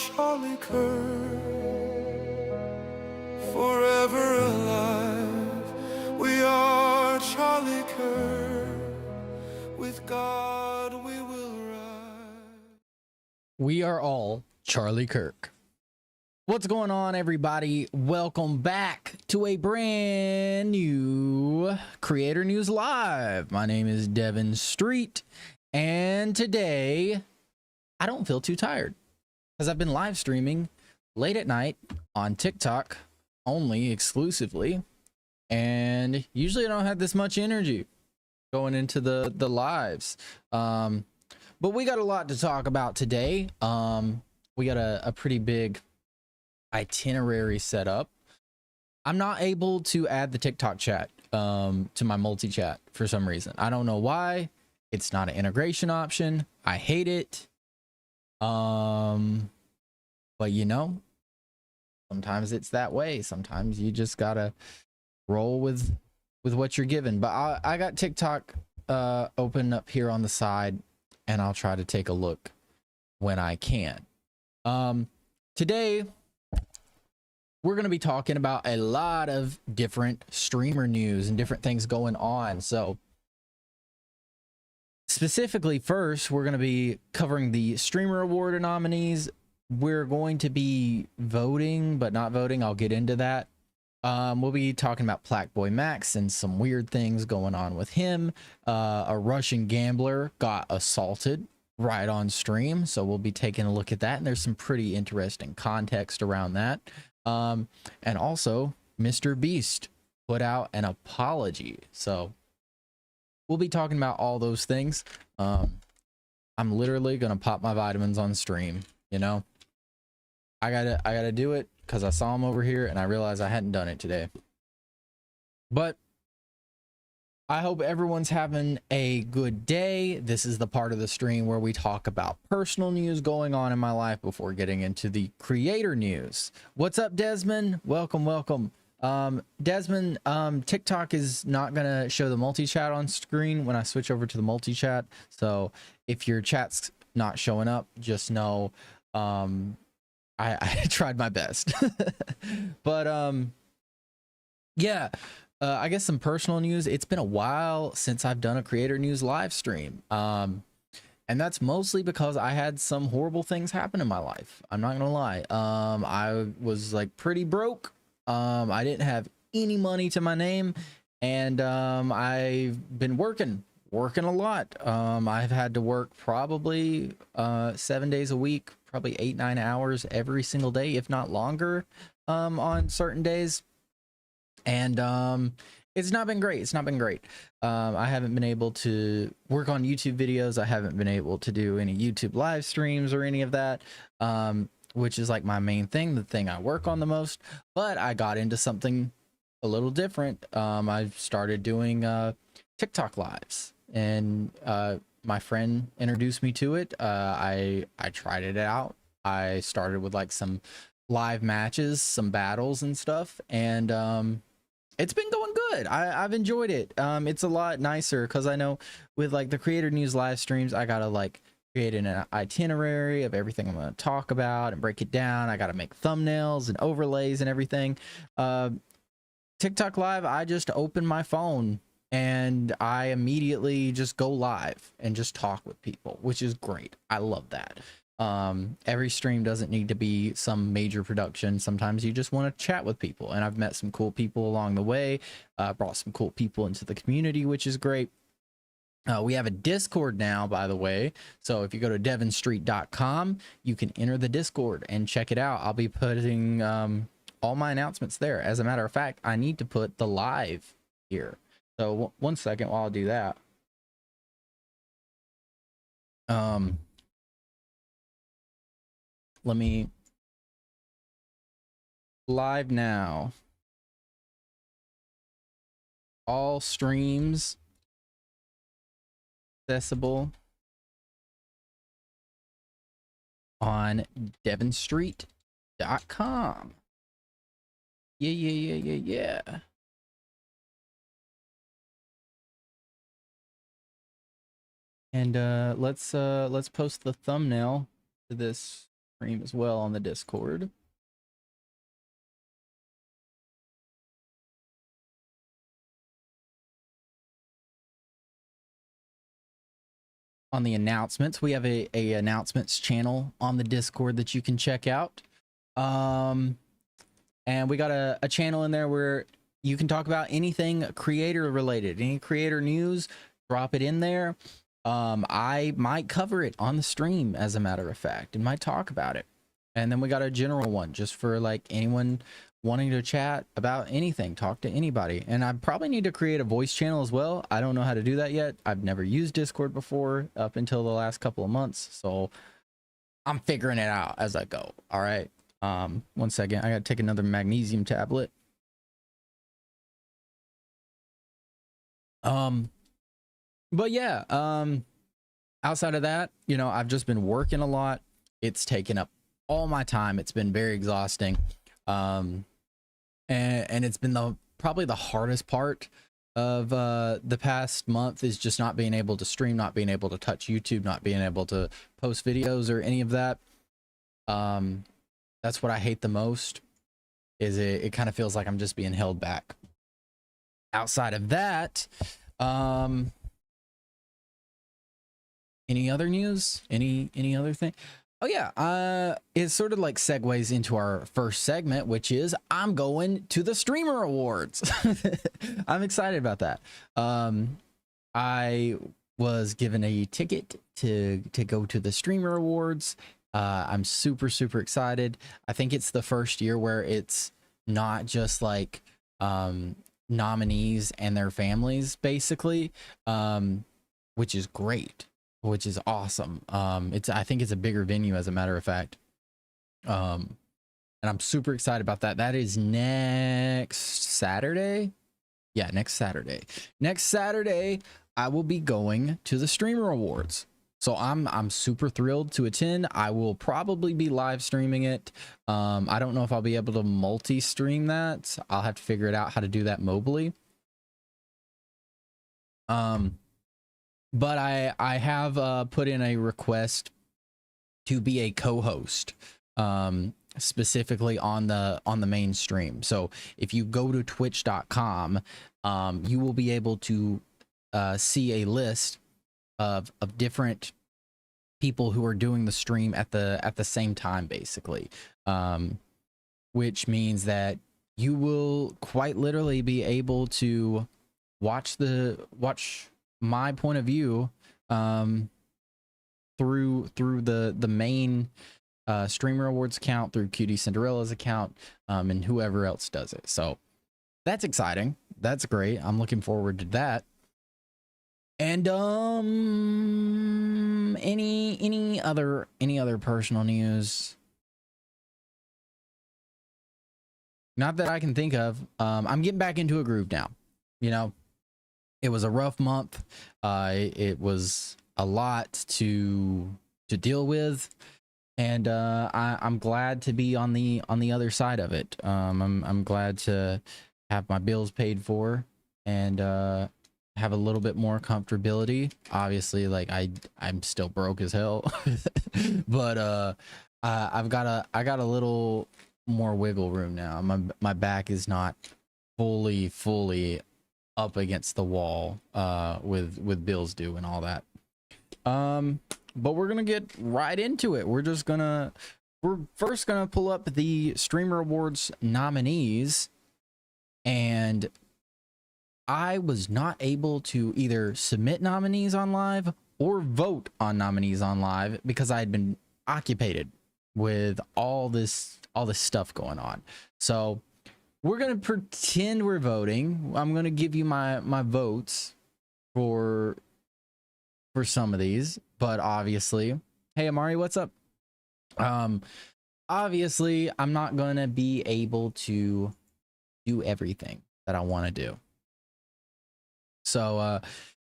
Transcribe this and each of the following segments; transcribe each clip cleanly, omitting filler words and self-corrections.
Charlie Kirk, forever alive. We are Charlie Kirk, with God we will ride. We are all Charlie Kirk. What's going on, everybody? Welcome back to a brand new Creator News Live. My name is Devin Street, and today I don't feel too tired because I've been live streaming late at night on TikTok only, exclusively, and usually I don't have this much energy going into the lives. But we got a lot to talk about today. We got a pretty big itinerary set up. I'm not able to add the TikTok chat to my multi-chat for some reason. I don't know why. It's not an integration option. I hate it. But you know, sometimes it's that way. Sometimes you just gotta roll with what you're given. But I got TikTok open up here on the side, and I'll try to take a look when I can. Today we're going to be talking about a lot of different streamer news and different things going on. So specifically, first, we're going to be covering the Streamer Award nominees. We're going to be voting, but not voting. I'll get into that. We'll be talking about PlaqueBoyMax and some weird things going on with him. A Russian gambler got assaulted right on stream, so we'll be taking a look at that, and there's some pretty interesting context around that. And also, MrBeast put out an apology, so we'll be talking about all those things. I'm literally gonna pop my vitamins on stream. You know, I gotta do it because I saw him over here and I realized I hadn't done it today. But I hope everyone's having a good day. This is the part of the stream where we talk about personal news going on in my life before getting into the creator news. What's up, Desmond? Welcome, welcome. Desmond, TikTok is not gonna show the multi-chat on screen when I switch over to the multi-chat. So if your chat's not showing up, just know I tried my best. But yeah. I guess some personal news. It's been a while since I've done a creator news live stream. And that's mostly because I had some horrible things happen in my life. I'm not gonna lie. I was like pretty broke. I didn't have any money to my name, and I've been working a lot. I've had to work probably 7 days a week, probably 8-9 hours every single day, if not longer, on certain days. And it's not been great. I haven't been able to work on YouTube videos. I haven't been able to do any YouTube live streams or any of that, which is like my main thing, the thing I work on the most. But I got into something a little different. I've started doing TikTok lives, and my friend introduced me to it. I tried it out. I started with like some live matches, some battles and stuff, and it's been going good. I've enjoyed it. It's a lot nicer because I know with like the creator news live streams, I gotta like create an itinerary of everything I'm gonna talk about and break it down. I gotta make thumbnails and overlays and everything. TikTok live, I just open my phone and I immediately just go live and just talk with people, which is great. I love that. Every stream doesn't need to be some major production. Sometimes you just want to chat with people, and I've met some cool people along the way, brought some cool people into the community, which is great. We have a Discord now, by the way. So if you go to devinstreet.com, you can enter the Discord and check it out. I'll be putting all my announcements there. As a matter of fact, I need to put the live here. So one second while I do that. Let me live now. All streams accessible on devinstreet.com. Yeah. And let's post the thumbnail to this stream as well on the Discord. On the announcements, we have a announcements channel on the Discord that you can check out. And we got a channel in there where you can talk about anything creator related, any creator news, drop it in there. I might cover it on the stream, as a matter of fact, and might talk about it. And then we got a general one just for like anyone wanting to chat about anything, talk to anybody. And I probably need to create a voice channel as well. I don't know how to do that yet. I've never used Discord before up until the last couple of months, so I'm figuring it out as I go. All right. 1 second. I gotta take another magnesium tablet. But yeah, outside of that, you know, I've just been working a lot. It's taken up all my time. It's been very exhausting. And it's been probably the hardest part of the past month is just not being able to stream, not being able to touch YouTube, not being able to post videos or any of that. That's what I hate the most, is it kind of feels like I'm just being held back. Outside of that, any other news? Any other thing? Oh yeah, it sort of like segues into our first segment, which is I'm going to the Streamer Awards. I'm excited about that. I was given a ticket to go to the Streamer Awards. I'm super excited. I think it's the first year where it's not just like nominees and their families, basically, which is great. Which is awesome. I think it's a bigger venue, as a matter of fact. And I'm super excited about that. That is next Saturday. Yeah, next Saturday. Next Saturday, I will be going to the Streamer Awards. So I'm super thrilled to attend. I will probably be live streaming it. I don't know if I'll be able to multi-stream that. I'll have to figure it out how to do that mobily. But I have put in a request to be a co-host, specifically on the main stream. So if you go to twitch.com, you will be able to see a list of different people who are doing the stream at the same time, basically, which means that you will quite literally be able to watch my point of view through the main Streamer Awards account, through QD Cinderella's account, and whoever else does it. So that's exciting. That's great. I'm looking forward to that. And any other personal news? Not that I can think of. I'm getting back into a groove now. You know, it was a rough month. It was a lot to deal with, and I'm glad to be on the other side of it. I'm glad to have my bills paid for and have a little bit more comfortability. Obviously, like I'm still broke as hell, but I got a little more wiggle room now. My back is not fully up against the wall with bills due and all that. But we're gonna get right into it. We're first gonna pull up the Streamer Awards nominees, and I was not able to either submit nominees on live or vote on nominees on live because I had been occupied with all this stuff going on. So we're gonna pretend we're voting. I'm gonna give you my votes for some of these, but obviously, hey Amari, what's up? Obviously, I'm not gonna be able to do everything that I want to do. So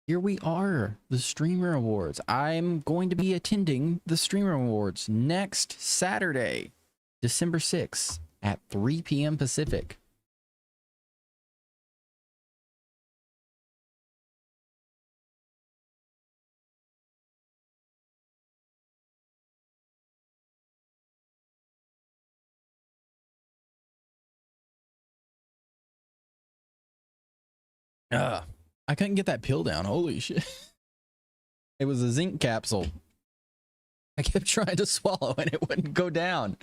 here we are, the Streamer Awards. I'm going to be attending the Streamer Awards next Saturday, December 6th at 3 p.m. Pacific. I couldn't get that pill down. Holy shit. It was a zinc capsule. I kept trying to swallow and it wouldn't go down.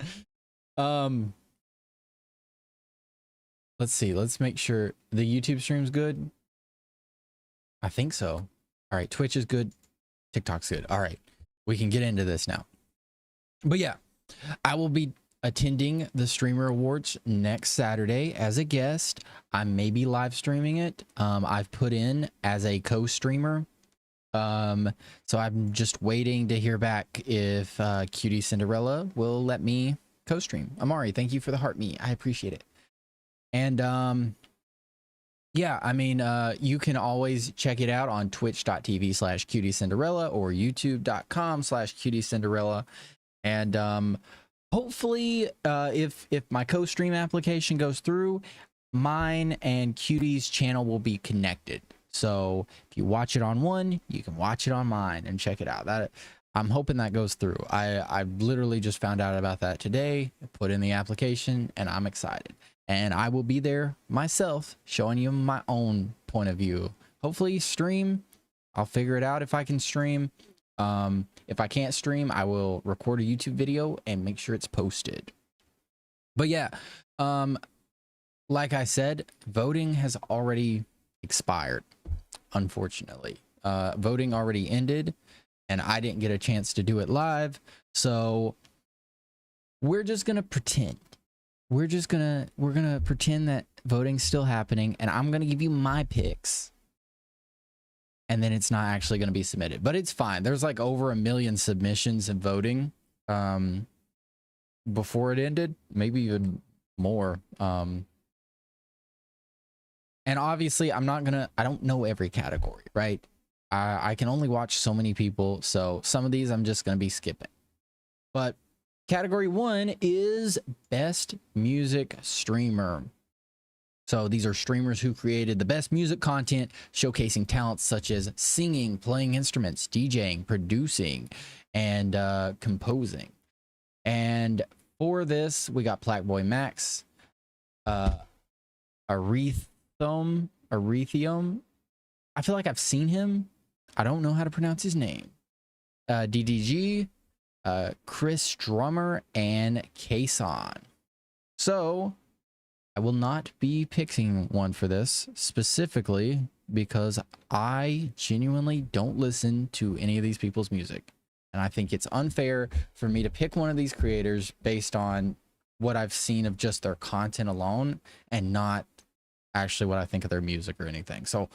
Let's see. Let's make sure the YouTube stream's good. I think so. All right. Twitch is good. TikTok's good. All right. We can get into this now. But yeah, I will be attending the Streamer Awards next Saturday as a guest. I may be live streaming it. I've put in as a co-streamer. So I'm just waiting to hear back if Cutie Cinderella will let me co-stream. Amari, thank you for the heart me. I appreciate it. And yeah, I mean, you can always check it out on twitch.tv/cutiecinderella or youtube.com/cutiecinderella. And hopefully, if my co-stream application goes through, mine and Cutie's channel will be connected. So if you watch it on one, you can watch it on mine and check it out. That I'm hoping that goes through. I literally just found out about that today, put in the application, and I'm excited. And I will be there myself showing you my own point of view. Hopefully stream. I'll figure it out if I can stream. If I can't stream, I will record a YouTube video and make sure it's posted. But yeah, like I said, voting has already expired, unfortunately. Voting already ended and I didn't get a chance to do it live. So we're just going to pretend. We're gonna pretend that voting's still happening, and I'm gonna give you my picks, and then it's not actually gonna be submitted. But it's fine. There's like over 1 million submissions in voting before it ended, maybe even more. And obviously I don't know every category, right? I can only watch so many people, so some of these I'm just gonna be skipping. But Category 1 is Best Music Streamer. So these are streamers who created the best music content, showcasing talents such as singing, playing instruments, DJing, producing, and composing. And for this, we got PlaqueBoyMax, Arethium. I feel like I've seen him. I don't know how to pronounce his name. DDG, Chris Drummer, and Kason. So I will not be picking one for this specifically because I genuinely don't listen to any of these people's music. And I think it's unfair for me to pick one of these creators based on what I've seen of just their content alone and not actually what I think of their music or anything. So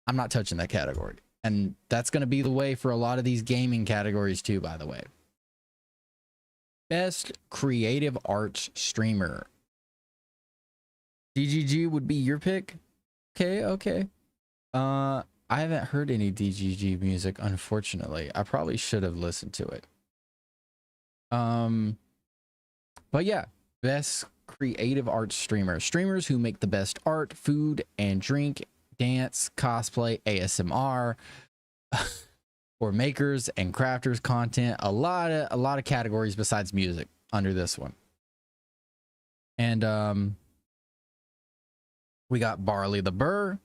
I'm not touching that category. And that's going to be the way for a lot of these gaming categories too, by the way. Best Creative Arts Streamer. DGG would be your pick? Okay. I haven't heard any DGG music, unfortunately. I probably should have listened to it. But yeah, Best Creative Arts Streamer. Streamers who make the best art, food and drink, dance, cosplay, ASMR, or makers and crafters content. A lot of categories besides music under this one. And we got Barley the Burr,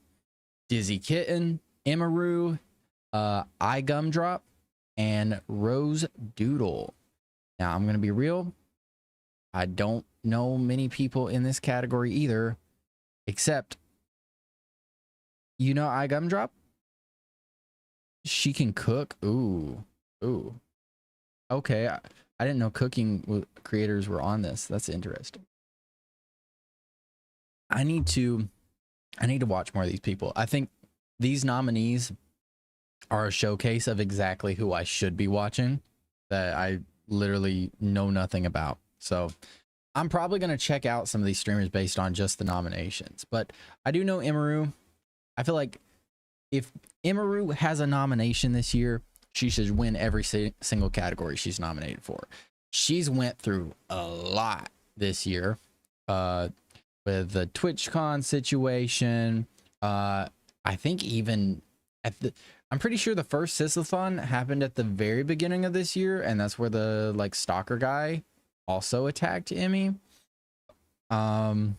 Dizzy Kitten, Emeru, iGumdrop, and Rose Doodle. Now I'm gonna be real, I don't know many people in this category either, except, you know, iGumdrop? She can cook. Ooh. Okay, I didn't know cooking creators were on this. That's interesting. I need to watch more of these people. I think these nominees are a showcase of exactly who I should be watching that I literally know nothing about. So I'm probably going to check out some of these streamers based on just the nominations. But I do know Emeru. I feel like if Emeru has a nomination this year, she should win every single category she's nominated for. She's went through a lot this year with the TwitchCon situation. I think even I'm pretty sure the first Sislathon happened at the very beginning of this year, and that's where the like stalker guy also attacked Emmy. And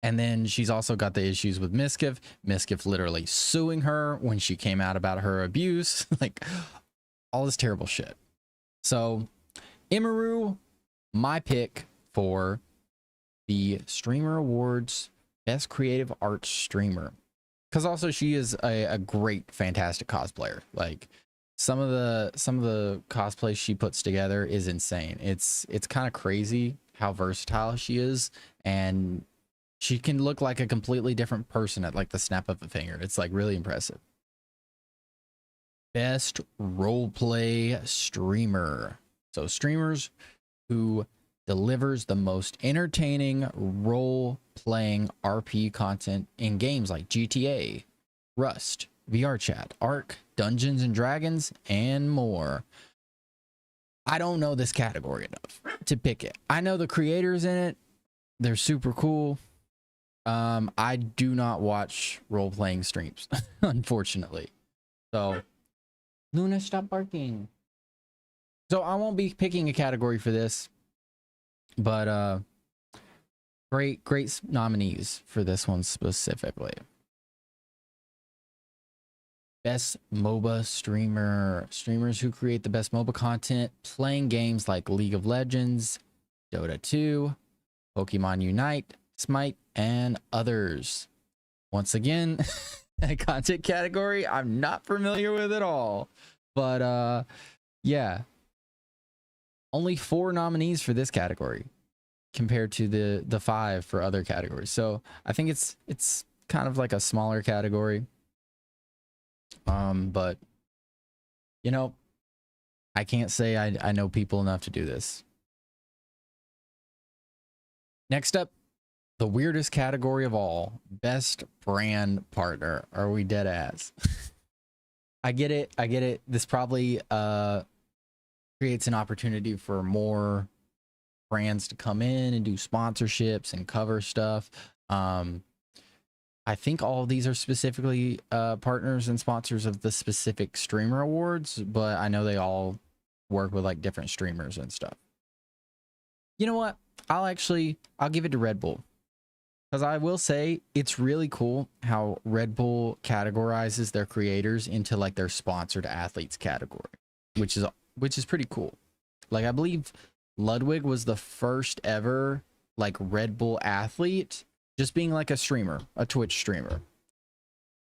And then she's also got the issues with Miskiff literally suing her when she came out about her abuse, like all this terrible shit. So Imaru, my pick for the Streamer Awards Best Creative Arts Streamer, because also she is a great, fantastic cosplayer. Like some of the cosplays she puts together is insane. It's kind of crazy how versatile she is, and she can look like a completely different person at like the snap of a finger. It's like really impressive. Best roleplay streamer. So streamers who delivers the most entertaining role-playing RP content in games like GTA, Rust, VR Chat, Ark, Dungeons and Dragons, and more. I don't know this category enough to pick it. I know the creators in it. They're super cool. I do not watch role-playing streams, unfortunately. So, Luna, stop barking. So I won't be picking a category for this, but great nominees for this one specifically. Best MOBA streamer. Streamers who create the best MOBA content playing games like League of Legends, Dota 2, Pokemon Unite, Smite, and others. Once again, a content category I'm not familiar with at all. But yeah. Only 4 nominees for this category compared to the 5 for other categories. So I think it's kind of like a smaller category. But you know, I can't say I know people enough to do this. Next up, the weirdest category of all, best brand partner. Are we dead ass? I get it. This probably creates an opportunity for more brands to come in and do sponsorships and cover stuff. I think all of these are specifically partners and sponsors of the specific streamer awards, but I know they all work with like different streamers and stuff. You know what? I'll give it to Red Bull, because I will say it's really cool how Red Bull categorizes their creators into like their sponsored athletes category, which is pretty cool. Like I believe Ludwig was the first ever like Red Bull athlete, just being like a streamer, a Twitch streamer,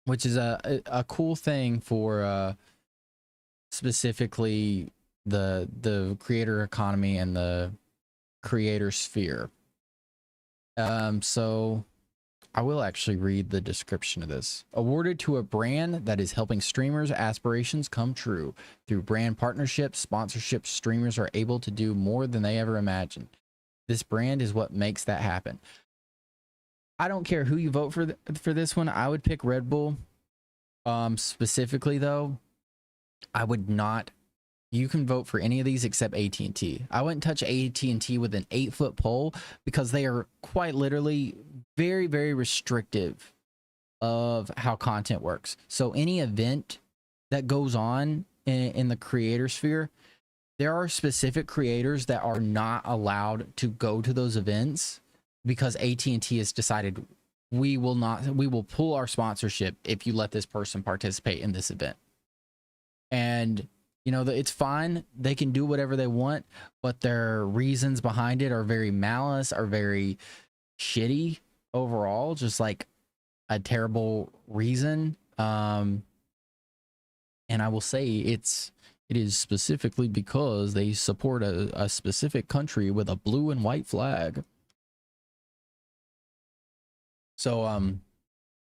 which is a cool thing for specifically the creator economy and the creator sphere. So I will actually read the description of this. Awarded to a brand that is helping streamers' aspirations come true. Through brand partnerships, sponsorships, streamers are able to do more than they ever imagined. This brand is what makes that happen. I don't care who you vote for this one. I would pick Red Bull. Specifically though, I would not. You can vote for any of these except AT&T. I wouldn't touch AT&T with an 8-foot pole, because they are quite literally very, very restrictive of how content works. So any event that goes on in the creator sphere, there are specific creators that are not allowed to go to those events, because AT&T has decided we will pull our sponsorship if you let this person participate in this event. And you know, it's fine. They can do whatever they want, but their reasons behind it are very malice, are very shitty overall, just like a terrible reason. And I will say it is specifically because they support a specific country with a blue and white flag. So,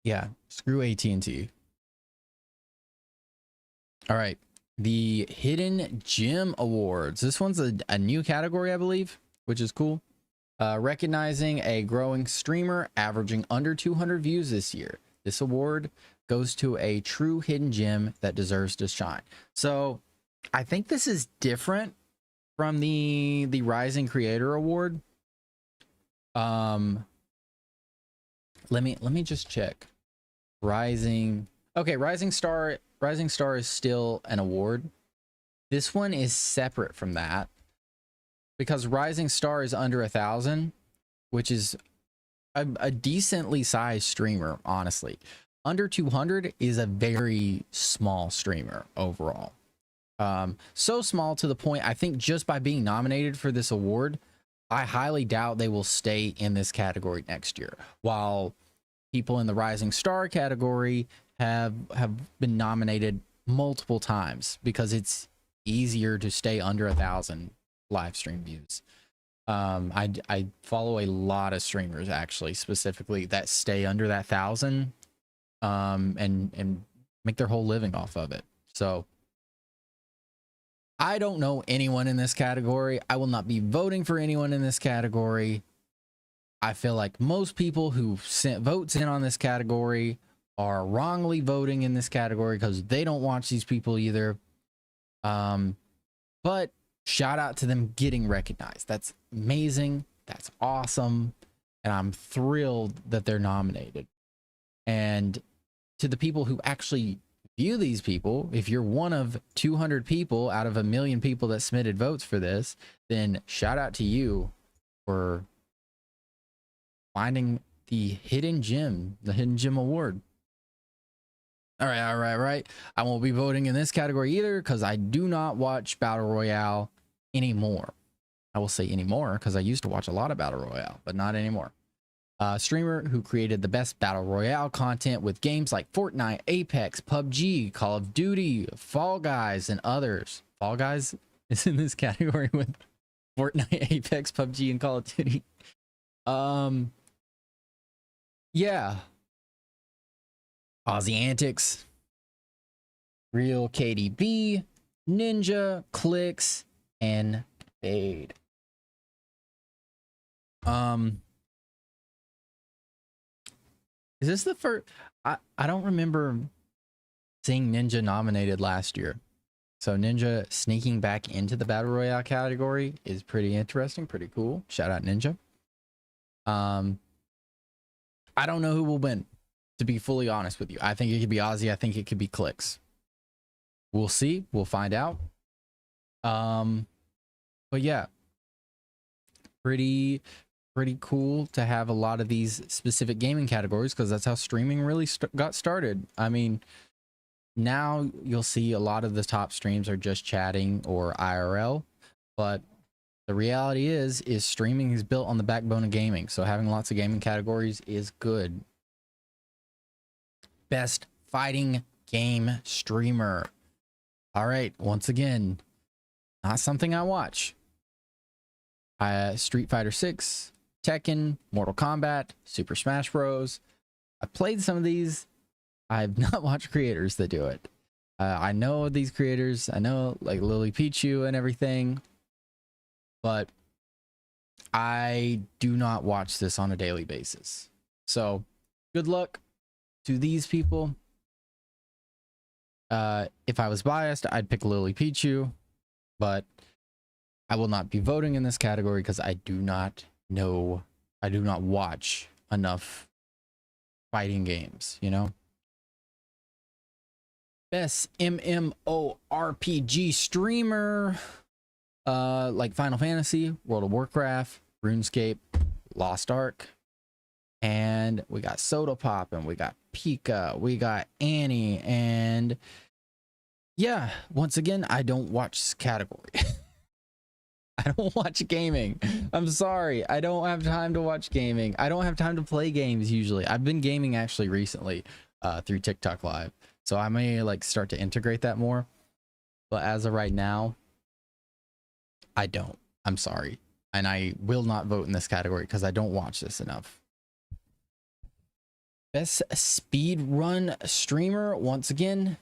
yeah, screw AT&T. All right. The Hidden Gem Awards. This one's a new category, I believe, which is cool. Recognizing a growing streamer averaging under 200 views this year. This award goes to a true hidden gem that deserves to shine. So I think this is different from the Rising Creator Award. Let me just check. Rising Star is still an award. This one is separate from that, because Rising Star is under 1,000, which is a decently sized streamer, honestly. Under 200 is a very small streamer overall. So small to the point, I think just by being nominated for this award, I highly doubt they will stay in this category next year. While people in the Rising Star category have been nominated multiple times because it's easier to stay under 1,000 live stream views. I follow a lot of streamers actually specifically that stay under that 1,000 and make their whole living off of it. So I don't know anyone in this category. I will not be voting for anyone in this category. I feel like most people who sent votes in on this category are wrongly voting in this category because they don't watch these people either. But shout out to them getting recognized. That's amazing. That's awesome. And I'm thrilled that they're nominated. And to the people who actually view these people, if you're one of 200 people out of 1 million people that submitted votes for this, then shout out to you for finding the hidden gem award. All right. I won't be voting in this category either because I do not watch Battle Royale anymore. I will say anymore because I used to watch a lot of Battle Royale, but not anymore. Streamer who created the best Battle Royale content with games like Fortnite, Apex, PUBG, Call of Duty, Fall Guys, and others. Fall Guys is in this category with Fortnite, Apex, PUBG, and Call of Duty. Yeah. Aussie Antics, Real KDB, Ninja, Clicks, and Fade. Is this the first? I don't remember seeing Ninja nominated last year. So Ninja sneaking back into the Battle Royale category is pretty interesting, pretty cool. Shout out Ninja. I don't know who will win, to be fully honest with you. I think it could be Aussie. I think it could be Clicks. We'll see. We'll find out. But yeah, pretty cool to have a lot of these specific gaming categories because that's how streaming really got started. I mean, now you'll see a lot of the top streams are just chatting or IRL, but the reality is streaming is built on the backbone of gaming. So having lots of gaming categories is good. Best fighting game streamer. All right, once again, not something I watch. Street Fighter 6, Tekken, Mortal Kombat, Super Smash Bros. I played some of these. I've not watched creators that do it. I know these creators. I know like Lily Pichu and everything, but I do not watch this on a daily basis. So good luck to these people. If I was biased, I'd pick Lily Pichu, but I will not be voting in this category because I do not know. I do not watch enough fighting games, you know? Best MMORPG streamer, like Final Fantasy, World of Warcraft, RuneScape, Lost Ark, and we got Soda Pop, and we got Pika, we got Annie, and yeah, once again, I don't watch this category. I don't watch gaming. I'm sorry. I don't have time to watch gaming. I don't have time to play games usually. I've been gaming actually recently through TikTok Live. So I may like start to integrate that more. But as of right now, I don't. I'm sorry. And I will not vote in this category because I don't watch this enough. Best speed run streamer. Once again,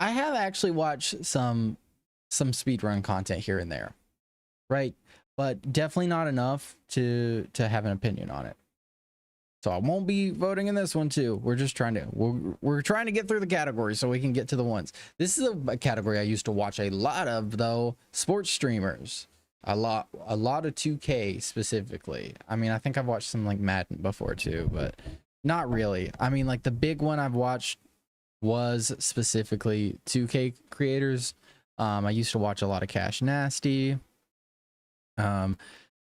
I have actually watched some speedrun content here and there. Right, but definitely not enough to have an opinion on it. So I won't be voting in this one too. We're just trying to we're trying to get through the categories so we can get to the ones. This is a category I used to watch a lot of though. Sports streamers, a lot of 2K specifically. I mean, I think I've watched some like Madden before too, but not really. I mean, like the big one I've watched was specifically 2K creators. I used to watch a lot of Cash Nasty.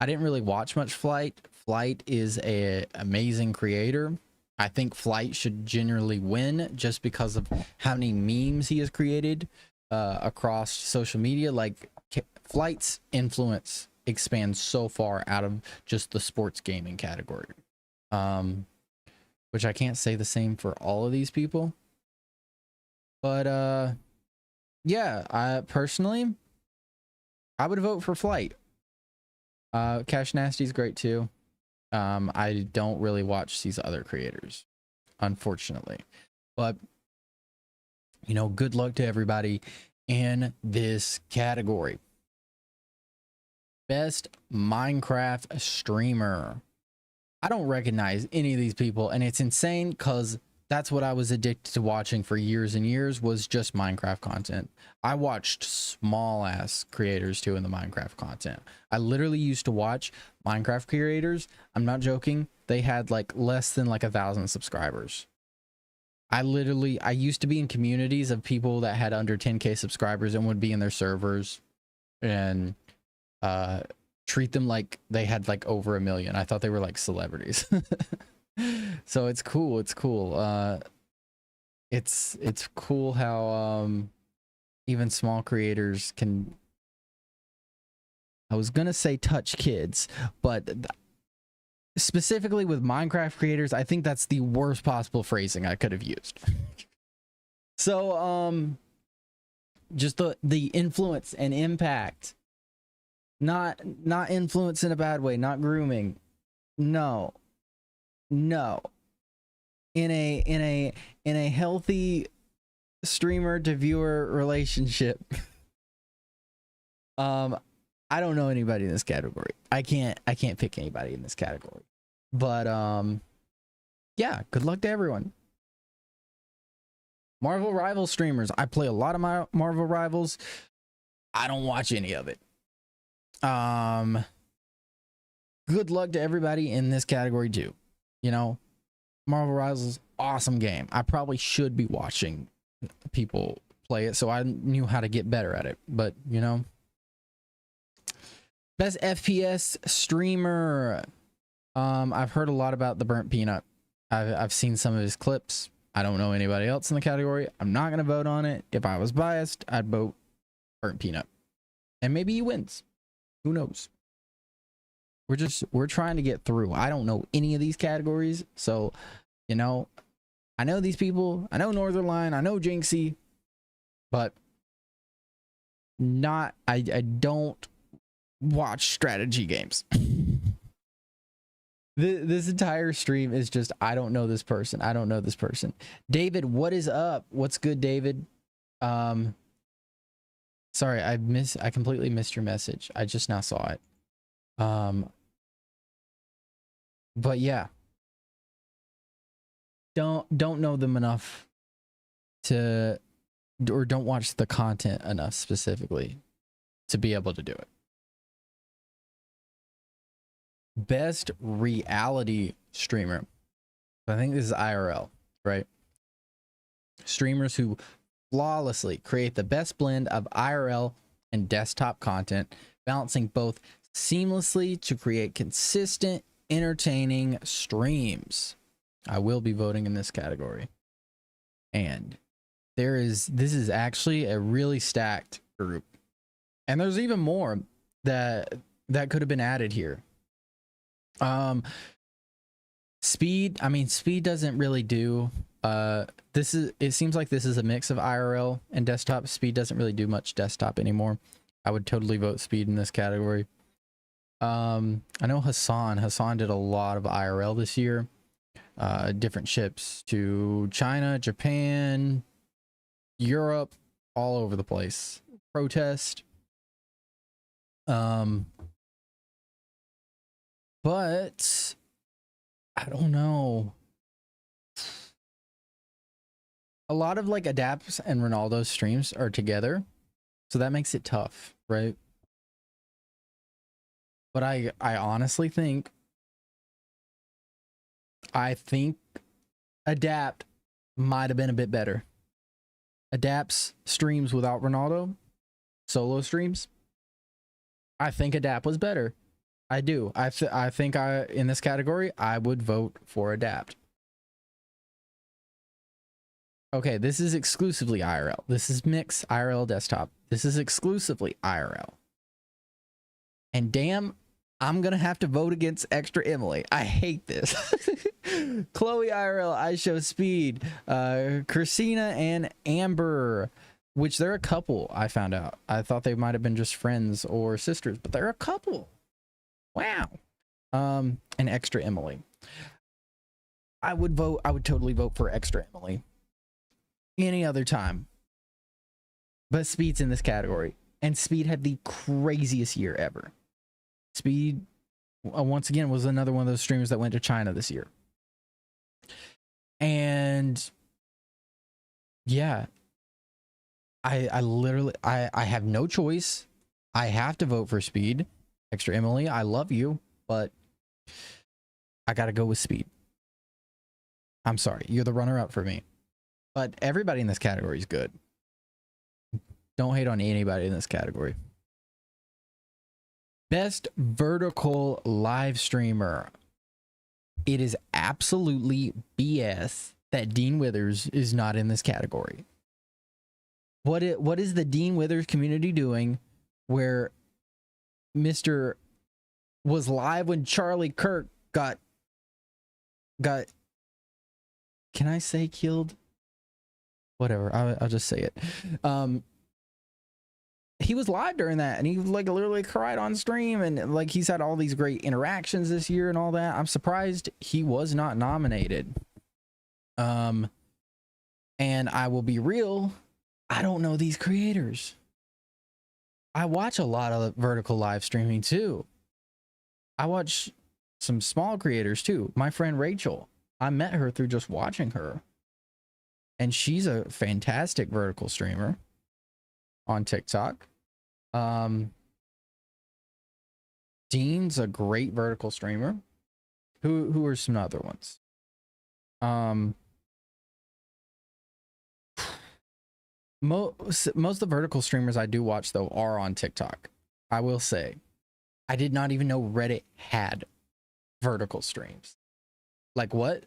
I didn't really watch much Flight. Flight is a amazing creator. I think Flight should generally win just because of how many memes he has created across social media. Like Flight's influence expands so far out of just the sports gaming category, which I can't say the same for all of these people. But yeah, I personally, I would vote for Flight. Cash Nasty's great too. I don't really watch these other creators, unfortunately. But, you know, good luck to everybody in this category. Best Minecraft streamer. I don't recognize any of these people, and it's insane because that's what I was addicted to watching for years and years, was just Minecraft content. I watched small ass creators too in the Minecraft content. I literally used to watch Minecraft creators. I'm not joking. They had like less than like 1,000 subscribers. I used to be in communities of people that had under 10K subscribers and would be in their servers and treat them like they had like over 1 million. I thought they were like celebrities. So it's cool. It's cool. It's cool how even small creators can, I was gonna say touch kids, but specifically with Minecraft creators, I think that's the worst possible phrasing I could have used. So just the influence and impact, not influence in a bad way, not grooming. No. In a healthy streamer to viewer relationship. I don't know anybody in this category. I can't pick anybody in this category. But yeah, good luck to everyone. Marvel Rivals streamers. I play a lot of my Marvel Rivals. I don't watch any of it. Good luck to everybody in this category too. You know, Marvel Rivals, awesome game. I probably should be watching people play it so I knew how to get better at it. But, you know, best FPS streamer. I've heard a lot about the Burnt Peanut. I've seen some of his clips. I don't know anybody else in the category. I'm not going to vote on it. If I was biased, I'd vote Burnt Peanut. And maybe he wins. Who knows? We're trying to get through. I don't know any of these categories. So, you know, I know these people. I know Northernline. I know Jinxie. But I don't watch strategy games. This entire stream is just, I don't know this person. I don't know this person. David, what is up? What's good, David? Sorry, I completely missed your message. I just now saw it. But yeah, don't know them enough to, or don't watch the content enough specifically to be able to do it. Best reality streamer. I think this is IRL, right? Streamers who flawlessly create the best blend of IRL and desktop content, balancing both seamlessly to create consistent, entertaining streams. I will be voting in this category. And this is actually a really stacked group. And there's even more that could have been added here. Speed doesn't really do it seems like this is a mix of IRL and desktop. Speed doesn't really do much desktop anymore. I would totally vote Speed in this category. I know Hassan did a lot of IRL this year. Different ships to China, Japan, Europe, all over the place. Protest. But I don't know. A lot of like Adapts and Ronaldo's streams are together, so that makes it tough, right? But I honestly think Adapt might have been a bit better. Adapt's streams without Ronaldo, solo streams, I think Adapt was better. I do. I think in this category, I would vote for Adapt. Okay, this is exclusively IRL. This is Mix IRL desktop. This is exclusively IRL. And damn, I'm gonna have to vote against Extra Emily. I hate this. Chloe IRL, I Show Speed, Christina and Amber, which they're a couple. I found out. I thought they might have been just friends or sisters, but they're a couple. Wow. And Extra Emily. I would totally vote for Extra Emily any other time. But Speed's in this category, and Speed had the craziest year ever. Speed, once again, was another one of those streamers that went to China this year. And yeah, I literally, I have no choice. I have to vote for Speed. Extra Emily, I love you, but I gotta go with Speed. I'm sorry, you're the runner-up for me. But everybody in this category is good. Don't hate on anybody in this category. Best vertical live streamer. It is absolutely BS that Dean Withers is not in this category. What is the Dean Withers community doing where Mr. was live when Charlie Kirk got can I say killed? Whatever, I'll just say it. He was live during that, and he like literally cried on stream, and like he's had all these great interactions this year and all that. I'm surprised he was not nominated. And I will be real, I don't know these creators. I watch a lot of vertical live streaming too. I watch some small creators too. My friend Rachel, I met her through just watching her. And she's a fantastic vertical streamer on TikTok. Dean's a great vertical streamer. Who are some other ones? Most of the vertical streamers I do watch though are on TikTok. I will say, I did not even know Reddit had vertical streams. Like what?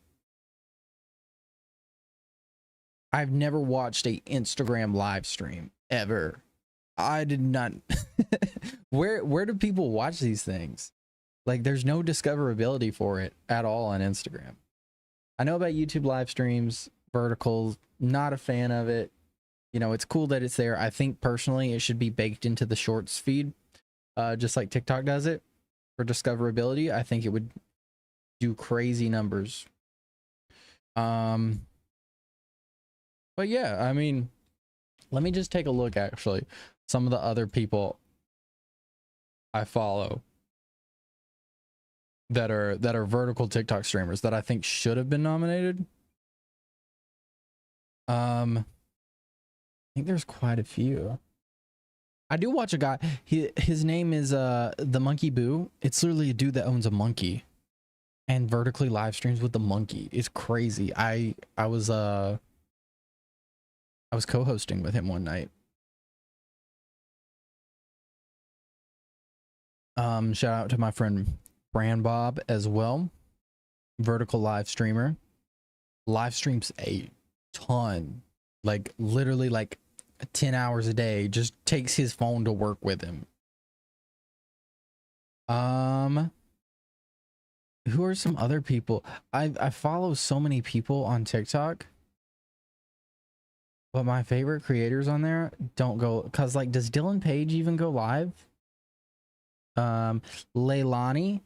I've never watched a Instagram live stream ever. I did not. Where do people watch these things? Like there's no discoverability for it at all on Instagram. I know about YouTube live streams, verticals, not a fan of it. You know, it's cool that it's there. I think personally it should be baked into the shorts feed, just like TikTok does it for discoverability. I think it would do crazy numbers. But yeah, I mean, let me just take a look actually. Some of the other people I follow that are vertical TikTok streamers that I think should have been nominated. I think there's quite a few. I do watch a guy. His name is the Monkey Boo. It's literally a dude that owns a monkey and vertically live streams with the monkey. It's crazy. I was co-hosting with him one night. Shout out to my friend Bran Bob as well. Vertical live streamer. Live streams a ton. Like literally like 10 hours a day. Just takes his phone to work with him. Who are some other people? I follow so many people on TikTok. But my favorite creators on there don't go, because like, does Dylan Page even go live? Leilani,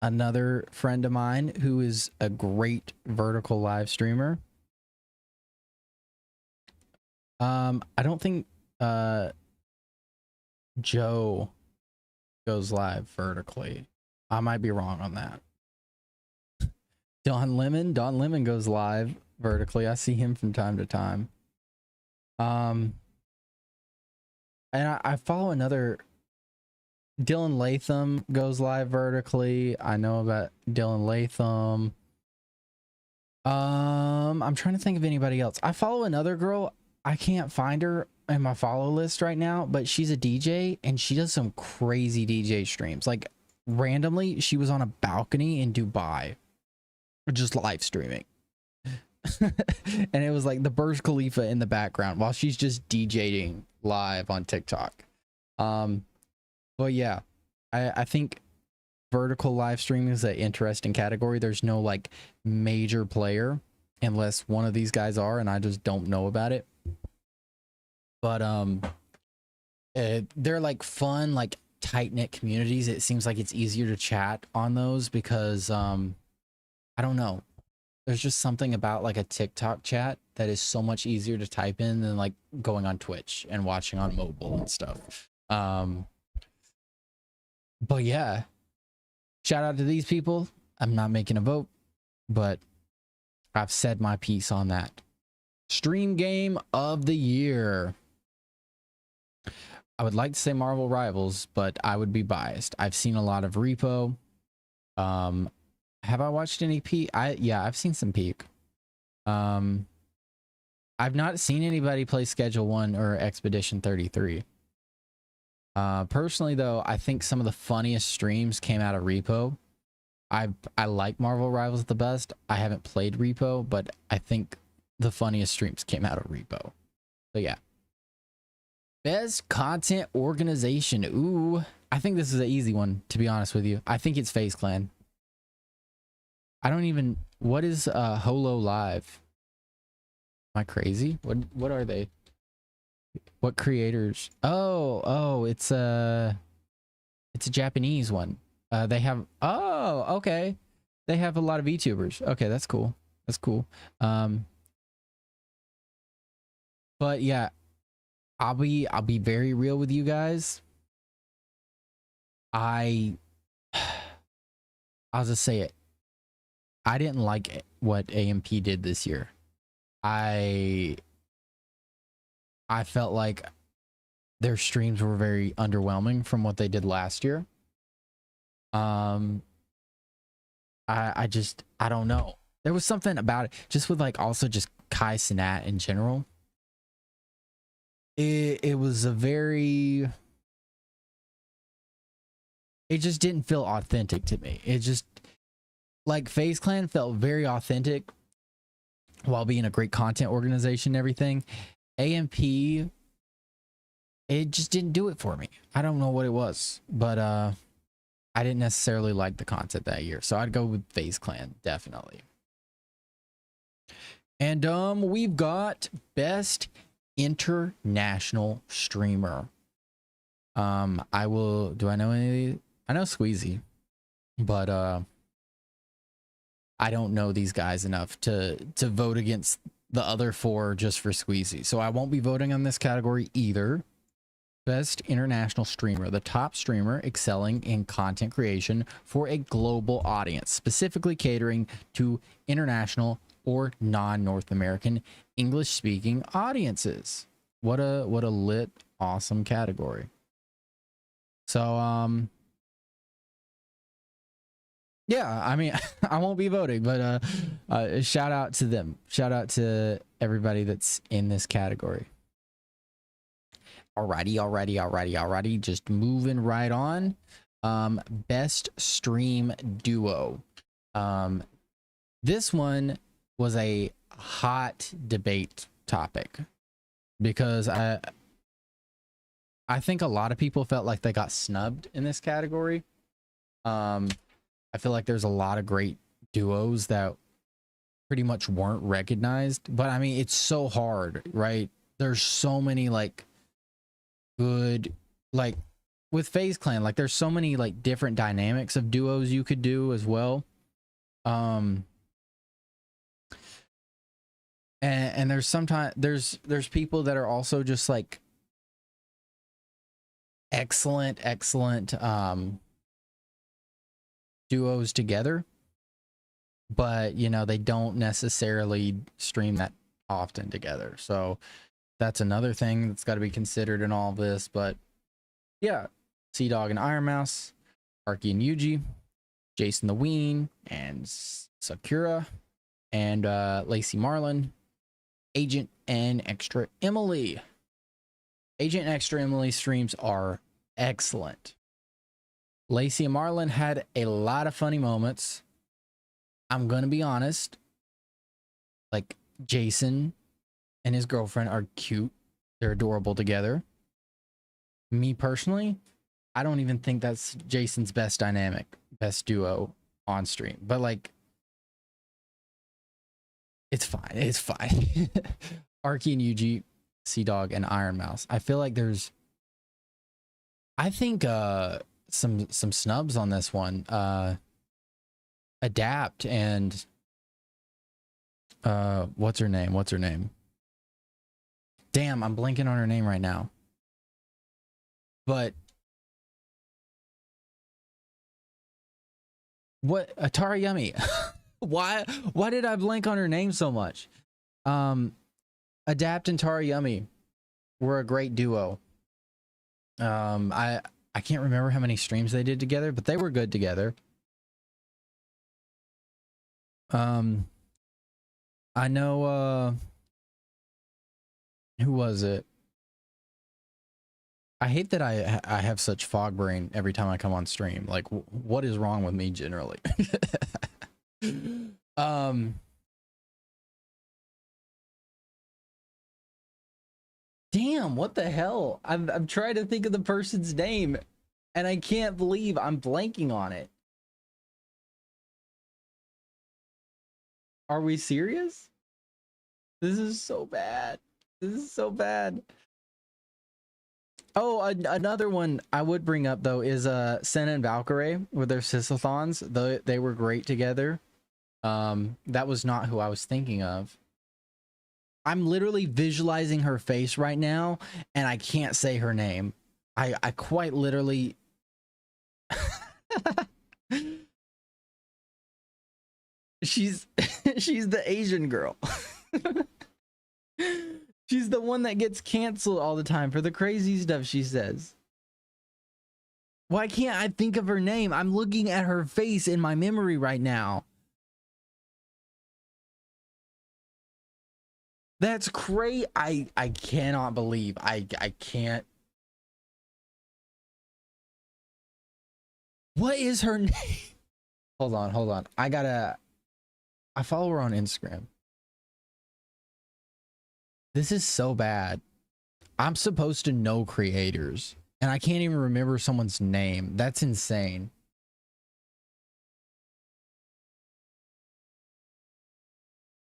another friend of mine who is a great vertical live streamer. I don't think Joe goes live vertically. I might be wrong on that. Don Lemon goes live vertically. I see him from time to time. And I follow another. Dylan Latham goes live vertically. I know about Dylan Latham. I'm trying to think of anybody else. I follow another girl. I can't find her in my follow list right now, but she's a DJ and she does some crazy DJ streams. Like randomly she was on a balcony in Dubai just live streaming. And it was like the Burj Khalifa in the background while she's just DJing live on TikTok. But yeah, I think vertical live streaming is an interesting category. There's no like major player unless one of these guys are, and I just don't know about it. But they're like fun, like tight-knit communities. It seems like it's easier to chat on those because I don't know. There's just something about like a TikTok chat that is so much easier to type in than like going on Twitch and watching on mobile and stuff. But yeah, shout out to these people. I'm not making a vote, but I've said my piece on that. Stream game of the year. I would like to say Marvel Rivals, but I would be biased. I've seen a lot of Repo. Have I watched any Peak? Yeah, I've seen some Peak. I've not seen anybody play Schedule 1 or Expedition 33. Personally, though, I think some of the funniest streams came out of Repo. I like Marvel Rivals the best. I haven't played Repo, but I think the funniest streams came out of Repo. So yeah. Best content organization. Ooh, I think this is an easy one, to be honest with you. I think it's FaZe Clan. I don't even... What is Holo Live? Am I crazy? What are they? What creators? Oh, it's a Japanese one. They have... Oh, okay. They have a lot of VTubers. Okay, that's cool. That's cool. But yeah, I'll be very real with you guys. I'll just say it. I didn't like what AMP did this year. I felt like their streams were very underwhelming from what they did last year. I don't know. There was something about it, just with like also just Kai Cenat in general. It was a very... It just didn't feel authentic to me. It just... Like, FaZe Clan felt very authentic while being a great content organization and everything. AMP, it just didn't do it for me. I don't know what it was, but I didn't necessarily like the content that year. So I'd go with FaZe Clan, definitely. And we've got Best International Streamer. Do I know any of these? I know Squeezy, but I don't know these guys enough to vote against the other four just for Squeezy. So I won't be voting on this category either. Best International Streamer, the top streamer excelling in content creation for a global audience, specifically catering to international or non-North American English-speaking audiences. What a lit, awesome category. So yeah, I mean, I won't be voting, but shout out to them. Shout out to everybody that's in this category. Alrighty. Just moving right on. Best stream duo. This one was a hot debate topic because I think a lot of people felt like they got snubbed in this category. I feel like there's a lot of great duos that pretty much weren't recognized, but I mean, it's so hard, right? There's so many like good, like with FaZe Clan, like there's so many like different dynamics of duos you could do as well. And there's sometimes there's people that are also just like excellent duos together, but you know, they don't necessarily stream that often together. So that's another thing that's got to be considered in all of this. But yeah, Sea Dog and Iron Mouse, Arky and Yuji, Jason the Ween and Sakura, and Lacey Marlin, Agent and Extra Emily. Agent and Extra Emily streams are excellent. Lacey and Marlon had a lot of funny moments. I'm gonna be honest. Like, Jason and his girlfriend are cute. They're adorable together. Me personally, I don't even think that's Jason's best dynamic, best duo on stream. But like, it's fine. It's fine. Arky and Yuji, Sea Dog, and Iron Mouse. I feel like there's, I think some snubs on this one. Adapt and what's her name? What's her name? Damn, I'm blanking on her name right now. But what, Atari Yummy? why did I blank on her name so much? Adapt and Tara Yummy were a great duo. I can't remember how many streams they did together, but they were good together. I know who was it? I hate that I have such fog brain every time I come on stream. Like, what is wrong with me generally? Damn, what the hell? I'm trying to think of the person's name and I can't believe I'm blanking on it. Are we serious? This is so bad. This is so bad. Oh, another one I would bring up though is Senna and Valkyrie with their Sislathons. They were great together. That was not who I was thinking of. I'm literally visualizing her face right now and I can't say her name. I quite literally she's the Asian girl. She's the one that gets canceled all the time for the crazy stuff she says. Why can't I think of her name? I'm looking at her face in my memory right now. That's crazy. I cannot believe. I can't. What is her name? Hold on. I follow her on Instagram. This is so bad. I'm supposed to know creators and I can't even remember someone's name. That's insane.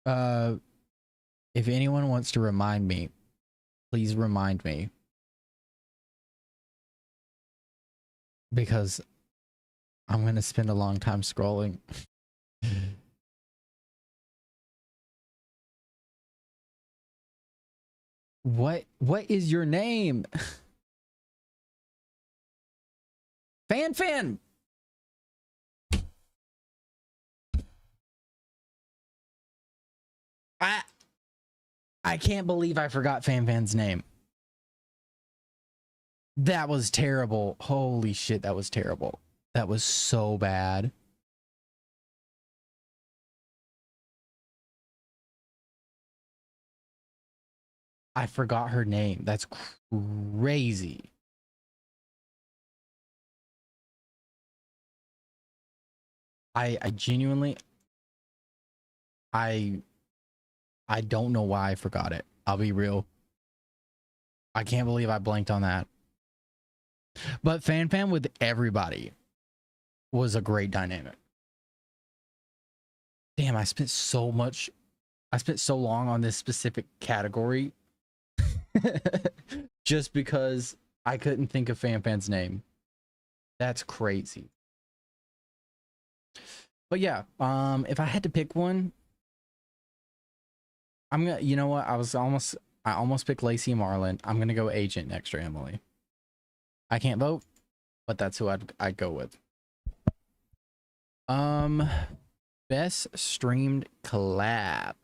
If anyone wants to remind me, please remind me. Because I'm going to spend a long time scrolling. What is your name? Fan. I can't believe I forgot Fan's name. That was terrible. Holy shit, that was terrible. That was so bad. I forgot her name. That's crazy. I genuinely I don't know why I forgot it. I'll be real. I can't believe I blanked on that. But Fan with everybody was a great dynamic. Damn, I spent so long on this specific category just because I couldn't think of Fan's name. That's crazy. But yeah, if I had to pick one, I'm gonna, you know what? I almost picked Lacey and Marlon. I'm gonna go Agent next to Emily. I can't vote, but that's who I'd go with. Best streamed collab.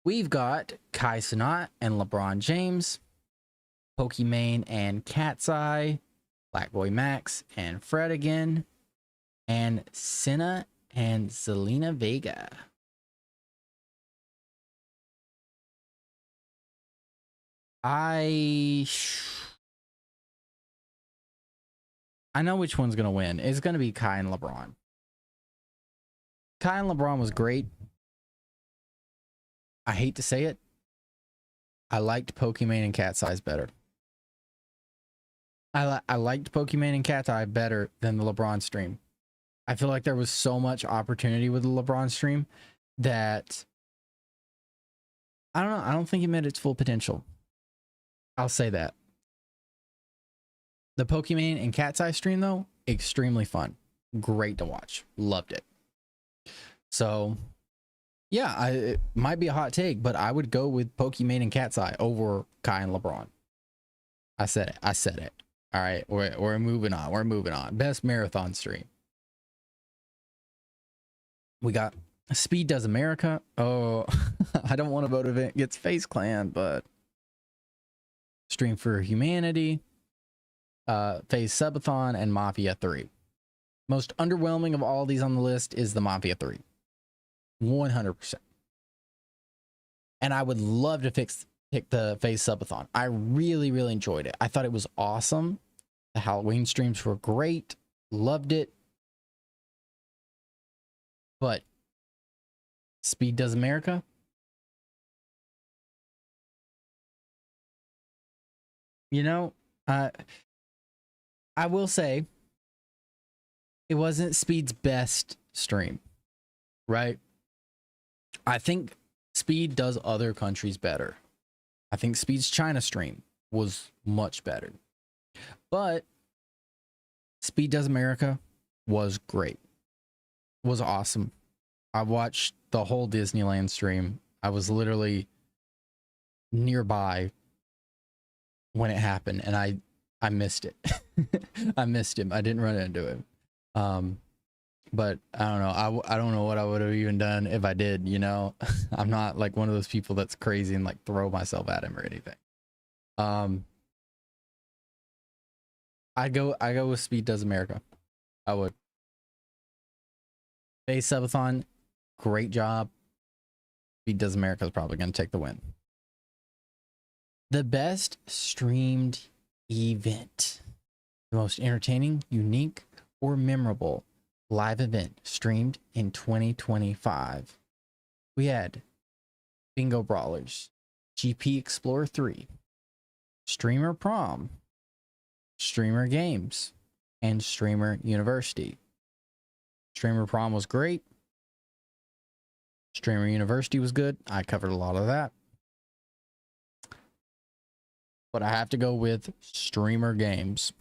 We've got Kai Cenat and LeBron James, Pokimane and Cat's Eye, PlaqueBoyMax and Fred again, and Senna and Zelina Vega. I I know which one's gonna win. It's gonna be Kai and LeBron. Kai and LeBron was great. I hate to say it. I liked Pokimane and Cat's Eyes better. I liked Pokimane and Cat's Eye better than the LeBron stream. I feel like there was so much opportunity with the LeBron stream that I don't know. I don't think it met its full potential. I'll say that. The Pokimane and Cat's Eye stream, though, extremely fun. Great to watch. Loved it. So, yeah, it might be a hot take, but I would go with Pokimane and Cat's Eye over Kai and LeBron. I said it. I said it. All right, we're moving on. We're moving on. Best marathon stream. We got Speed Does America. Oh, I don't want to vote if it gets Face Clan, but Stream for Humanity, Phase Subathon, and Mafia 3. Most underwhelming of all these on the list is the Mafia 3. 100%. And I would love to pick the Phase Subathon. I really, really enjoyed it. I thought it was awesome. The Halloween streams were great. Loved it. But Speed Does America? You know, I will say it wasn't Speed's best stream, right? I think Speed does other countries better. I think Speed's China stream was much better. But Speed Does America was great. Was awesome. I watched the whole Disneyland stream. I was literally nearby when it happened, and I missed it. I missed him. I didn't run into him. But I don't know. I don't know what I would have even done if I did, you know. I'm not like one of those people that's crazy and like throw myself at him or anything. I go with Speed Does America. I would. Phase Subathon, great job. Speed Does America is probably going to take the win. The best streamed event. The most entertaining, unique, or memorable live event streamed in 2025. We had Bingo Brawlers, GP Explorer 3, Streamer Prom, Streamer Games, and Streamer University. Streamer Prom was great. Streamer University was good. I covered a lot of that. But I have to go with Streamer Games.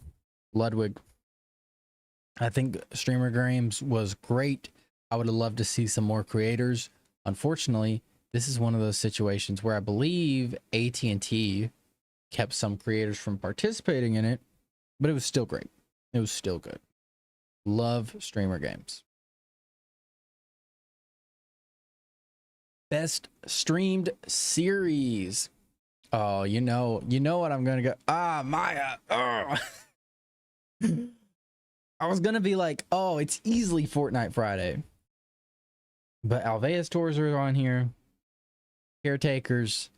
Ludwig. I think Streamer Games was great. I would have loved to see some more creators. Unfortunately, this is one of those situations where I believe AT&T kept some creators from participating in it, but it was still great. It was still good. Love Streamer Games. Best streamed series. Oh, you know what I'm gonna go. Maya. Oh. I was gonna be like, oh, it's easily Fortnite Friday. But Alvea's Tours are on here. Caretakers,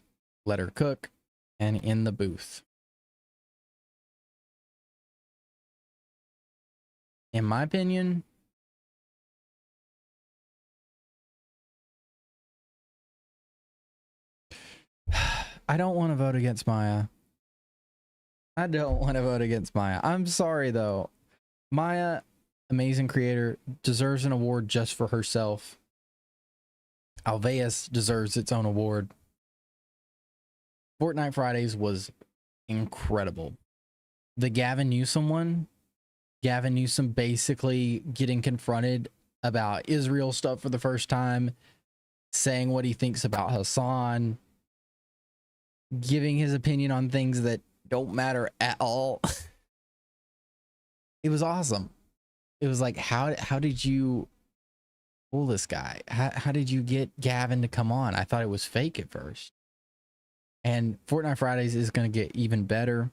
Let Her Cook, and In the Booth. In my opinion, I don't want to vote against Maya. I don't want to vote against Maya. I'm sorry, though. Maya, amazing creator, deserves an award just for herself. Alveus deserves its own award. Fortnite Fridays was incredible. The Gavin Newsom one, Gavin Newsom basically getting confronted about Israel stuff for the first time, saying what he thinks about Hassan, giving his opinion on things that don't matter at all. It was awesome. It was like, how did you fool this guy? How did you get Gavin to come on? I thought it was fake at first. And Fortnite Fridays is going to get even better.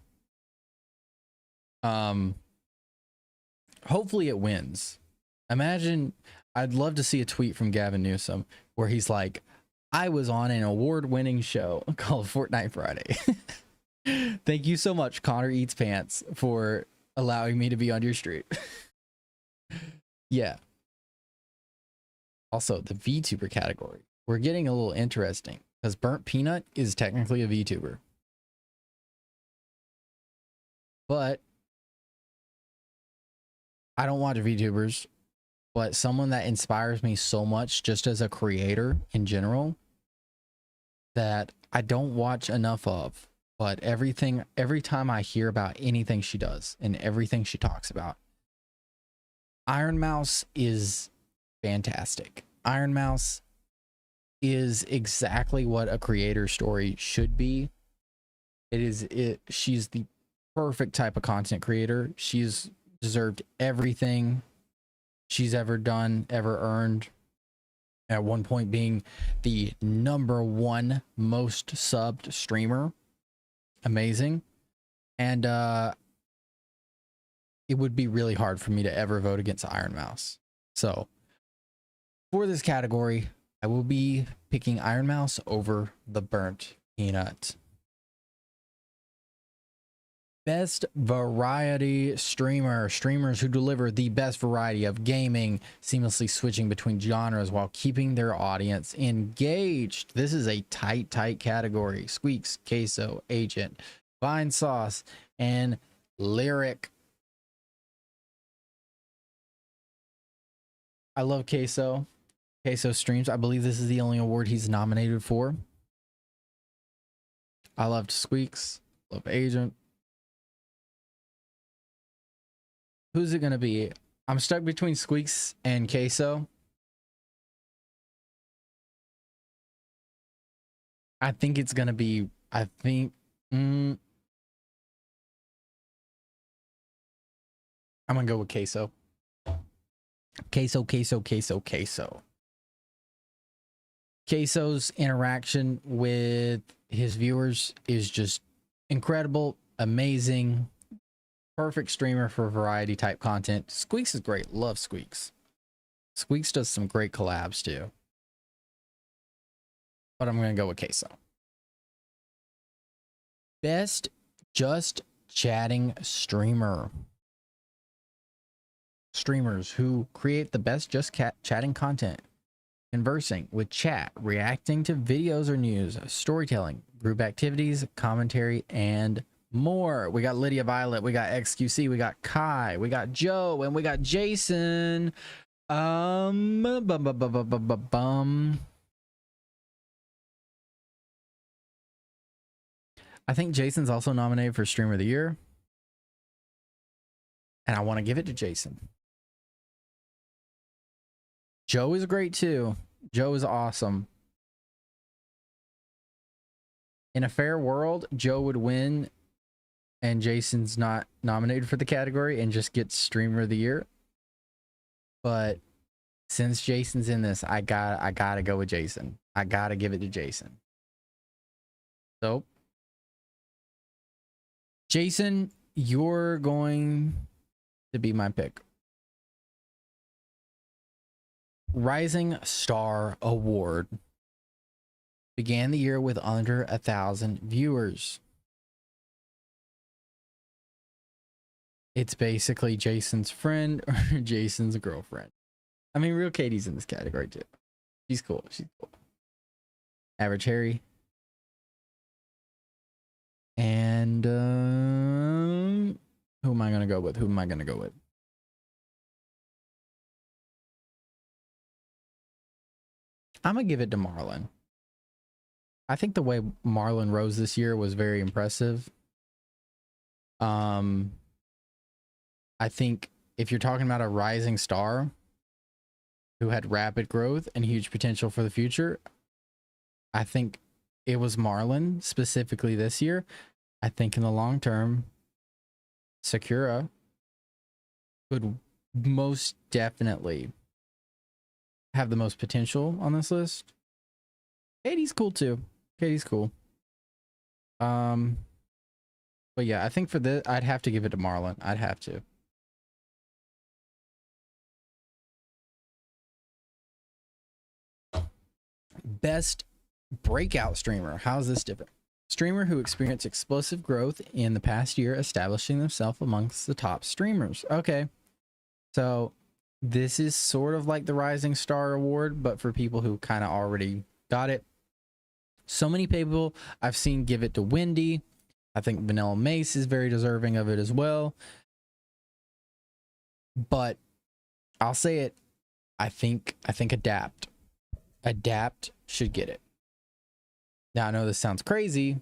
Hopefully it wins. Imagine, I'd love to see a tweet from Gavin Newsom where he's like, I was on an award-winning show called Fortnite Friday. Thank you so much, Connor Eats Pants, for allowing me to be on your street. Yeah. Also, the VTuber category. We're getting a little interesting because Burnt Peanut is technically a VTuber. But I don't watch VTubers, but someone that inspires me so much just as a creator in general that I don't watch enough of. But every time I hear about anything she does and everything she talks about, Iron Mouse is fantastic. Iron Mouse is exactly what a creator story should be. She's the perfect type of content creator. She's deserved everything she's ever done, ever earned. At one point being the #1 most subbed streamer. Amazing. And it would be really hard for me to ever vote against Iron Mouse. So for this category, I will be picking Iron Mouse over the Burnt Peanut. Best variety streamer. Streamers who deliver the best variety of gaming, seamlessly switching between genres while keeping their audience engaged. This is a tight category. Squeaks, Queso, Agent, Vine Sauce, and Lyric. I love Queso. Queso streams. I believe this is the only award he's nominated for. I loved Squeaks. Love Agent. Who's it gonna be? I'm stuck between Squeaks and Queso. I think it's gonna be. I'm gonna go with Queso. Queso. Queso's interaction with his viewers is just incredible, amazing. Perfect streamer for variety type content. Squeaks is great. Love Squeaks. Squeaks does some great collabs too. But I'm going to go with Queso. Best just chatting streamer. Streamers who create the best just chatting content. Conversing with chat, reacting to videos or news, storytelling, group activities, commentary, and more. We got Lydia Violet, we got XQC, we got Kai, we got Joe, and we got Jason. I think Jason's also nominated for Streamer of the Year, and I want to give it to Jason. Joe is great too. Joe is awesome. In a fair world, Joe would win and Jason's not nominated for the category and just gets Streamer of the Year. But since Jason's in this, I gotta go with Jason. I gotta give it to Jason. So Jason, you're going to be my pick. Rising Star Award began the year with under 1,000 viewers. It's basically Jason's friend or Jason's girlfriend. I mean, Real Katie's in this category too. She's cool. She's cool. Average Harry. And who am I going to go with? I'm going to give it to Marlon. I think the way Marlon rose this year was very impressive. I think if you're talking about a rising star who had rapid growth and huge potential for the future, I think it was Marlon specifically this year. I think in the long term, Sakura could most definitely have the most potential on this list. Katie's cool too. Katie's cool. But yeah, I think for this, I'd have to give it to Marlon. I'd have to. Best breakout streamer. How is this different? streamer who experienced explosive growth in the past year, establishing themselves amongst the top streamers. Okay, so this is sort of like the Rising Star Award, but for people who kind of already got it. So many people I've seen give it to Wendy. I think Vanilla Mace is very deserving of it as well. But I'll say it. I think Adapt should get it. Now I know this sounds crazy,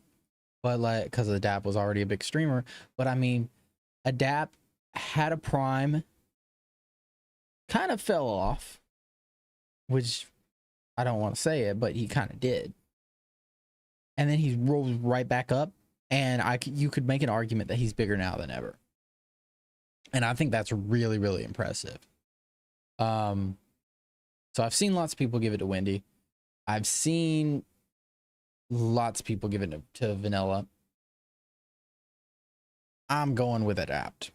but like, because Adapt was already a big streamer, but I mean, Adapt had a prime, kind of fell off, which I don't want to say it, but he kind of did. And then he rose right back up, and you could make an argument that he's bigger now than ever. And I think that's really, really impressive. So I've seen lots of people give it to Wendy. I've seen lots of people give it to Vanilla. I'm going with Adapt.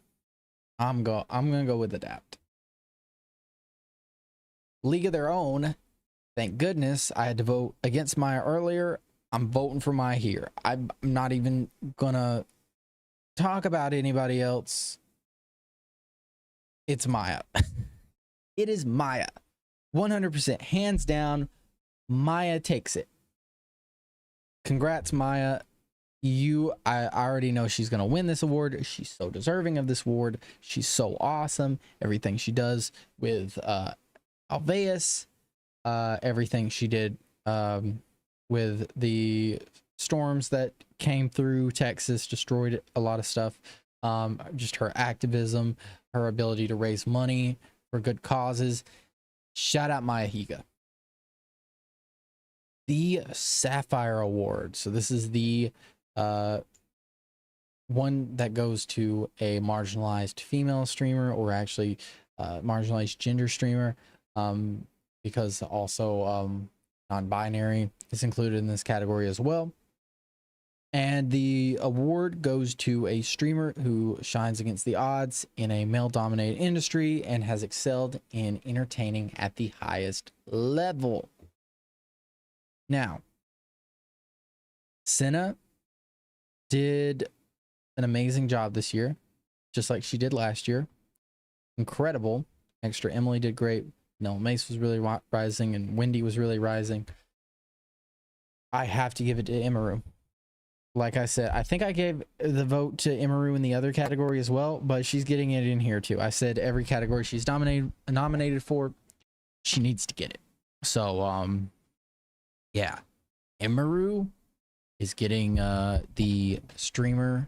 I'm gonna go with Adapt. League of Their Own. Thank goodness I had to vote against Maya earlier. I'm voting for Maya here. I'm not even gonna talk about anybody else. It's Maya. It is Maya. 100%. Hands down. Maya takes it. Congrats, Maya. I already know she's going to win this award. She's so deserving of this award. She's so awesome. Everything she does with Alveus, everything she did with the storms that came through Texas, destroyed a lot of stuff. Just her activism, her ability to raise money for good causes. Shout out Maya Higa. The Sapphire Award. So this is the one that goes to a marginalized female streamer, or actually marginalized gender streamer, because also non-binary is included in this category as well. And the award goes to a streamer who shines against the odds in a male-dominated industry and has excelled in entertaining at the highest level. Now, Senna did an amazing job this year, just like she did last year. Incredible. Extra Emily did great. No, Mace was really rising, and Wendy was really rising. I have to give it to Emaru. Like I said, I think I gave the vote to Emaru in the other category as well, but she's getting it in here too. I said every category she's nominated for, she needs to get it. So, yeah, Emaru is getting the streamer,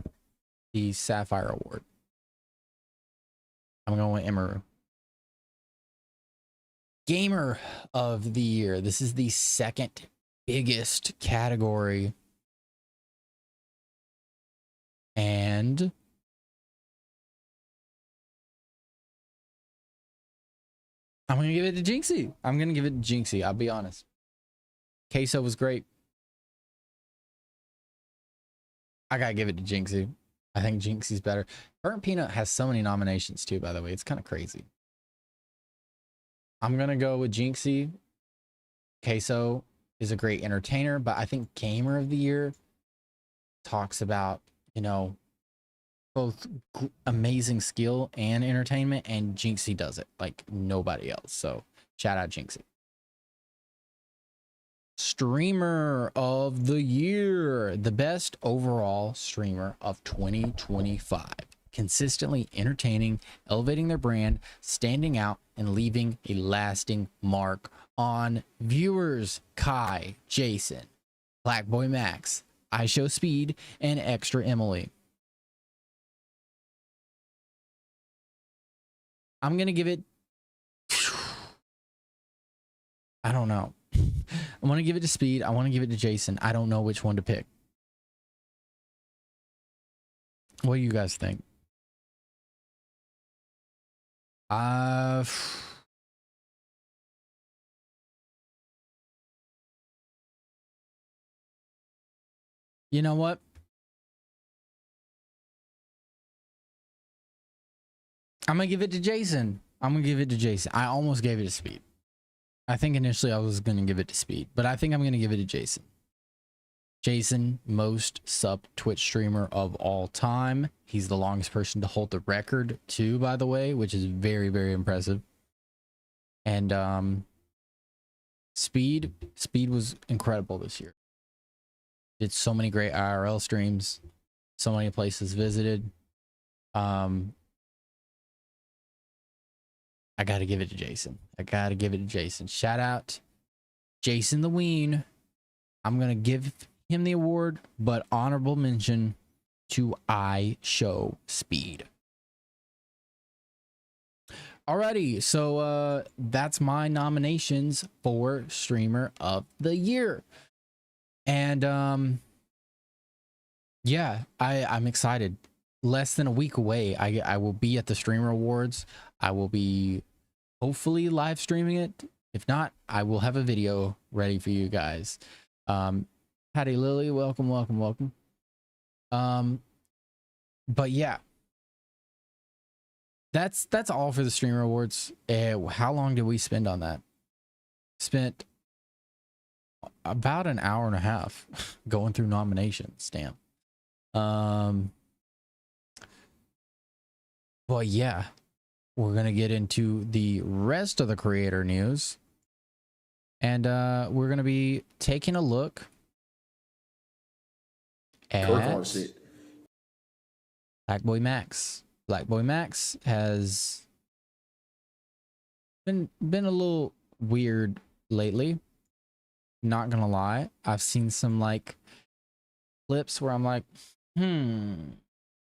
the Sapphire Award. I'm going with Emaru. Gamer of the Year. This is the second biggest category. And I'm going to give it to Jinxie. I'm going to give it to Jinxie. I'll be honest. Queso was great. I got to give it to Jinxie. I think Jinxie's better. Burnt Peanut has so many nominations too, by the way. It's kind of crazy. I'm going to go with Jinxie. Queso is a great entertainer, but I think Gamer of the Year talks about, you know, both amazing skill and entertainment, and Jinxie does it like nobody else. So shout out Jinxie. Streamer of the Year, the best overall streamer of 2025. Consistently entertaining, elevating their brand, standing out, and leaving a lasting mark on viewers. Kai, Jason, PlaqueBoyMax, IShowSpeed, and Extra Emily. I'm gonna give it, I don't know. I want to give it to Speed. I want to give it to Jason. I don't know which one to pick. What do you guys think? You know what? I'm gonna give it to Jason. I'm gonna give it to Jason. I almost gave it to Speed. I think initially I was gonna give it to Speed, but I think I'm gonna give it to Jason. Jason, most sub Twitch streamer of all time. He's the longest person to hold the record too, by the way, which is very, very impressive. And Speed was incredible this year. Did so many great IRL streams, so many places visited. I gotta give it to Jason. Shout out Jason the Ween. I'm gonna give him the award, but honorable mention to I Show Speed. Alrighty, so that's my nominations for Streamer of the Year. And yeah, I'm excited. Less than a week away, I will be at the Streamer Awards. I will be hopefully live streaming it. If not, I will have a video ready for you guys. Patty Lily, welcome. But yeah, that's all for the Streamer Awards. How long did we spend on that? Spent about an hour and a half going through nominations. Damn. But yeah, we're gonna get into the rest of the creator news, and we're gonna be taking a look at PlaqueBoyMax. PlaqueBoyMax has been a little weird lately. Not gonna lie, I've seen some like clips where I'm like,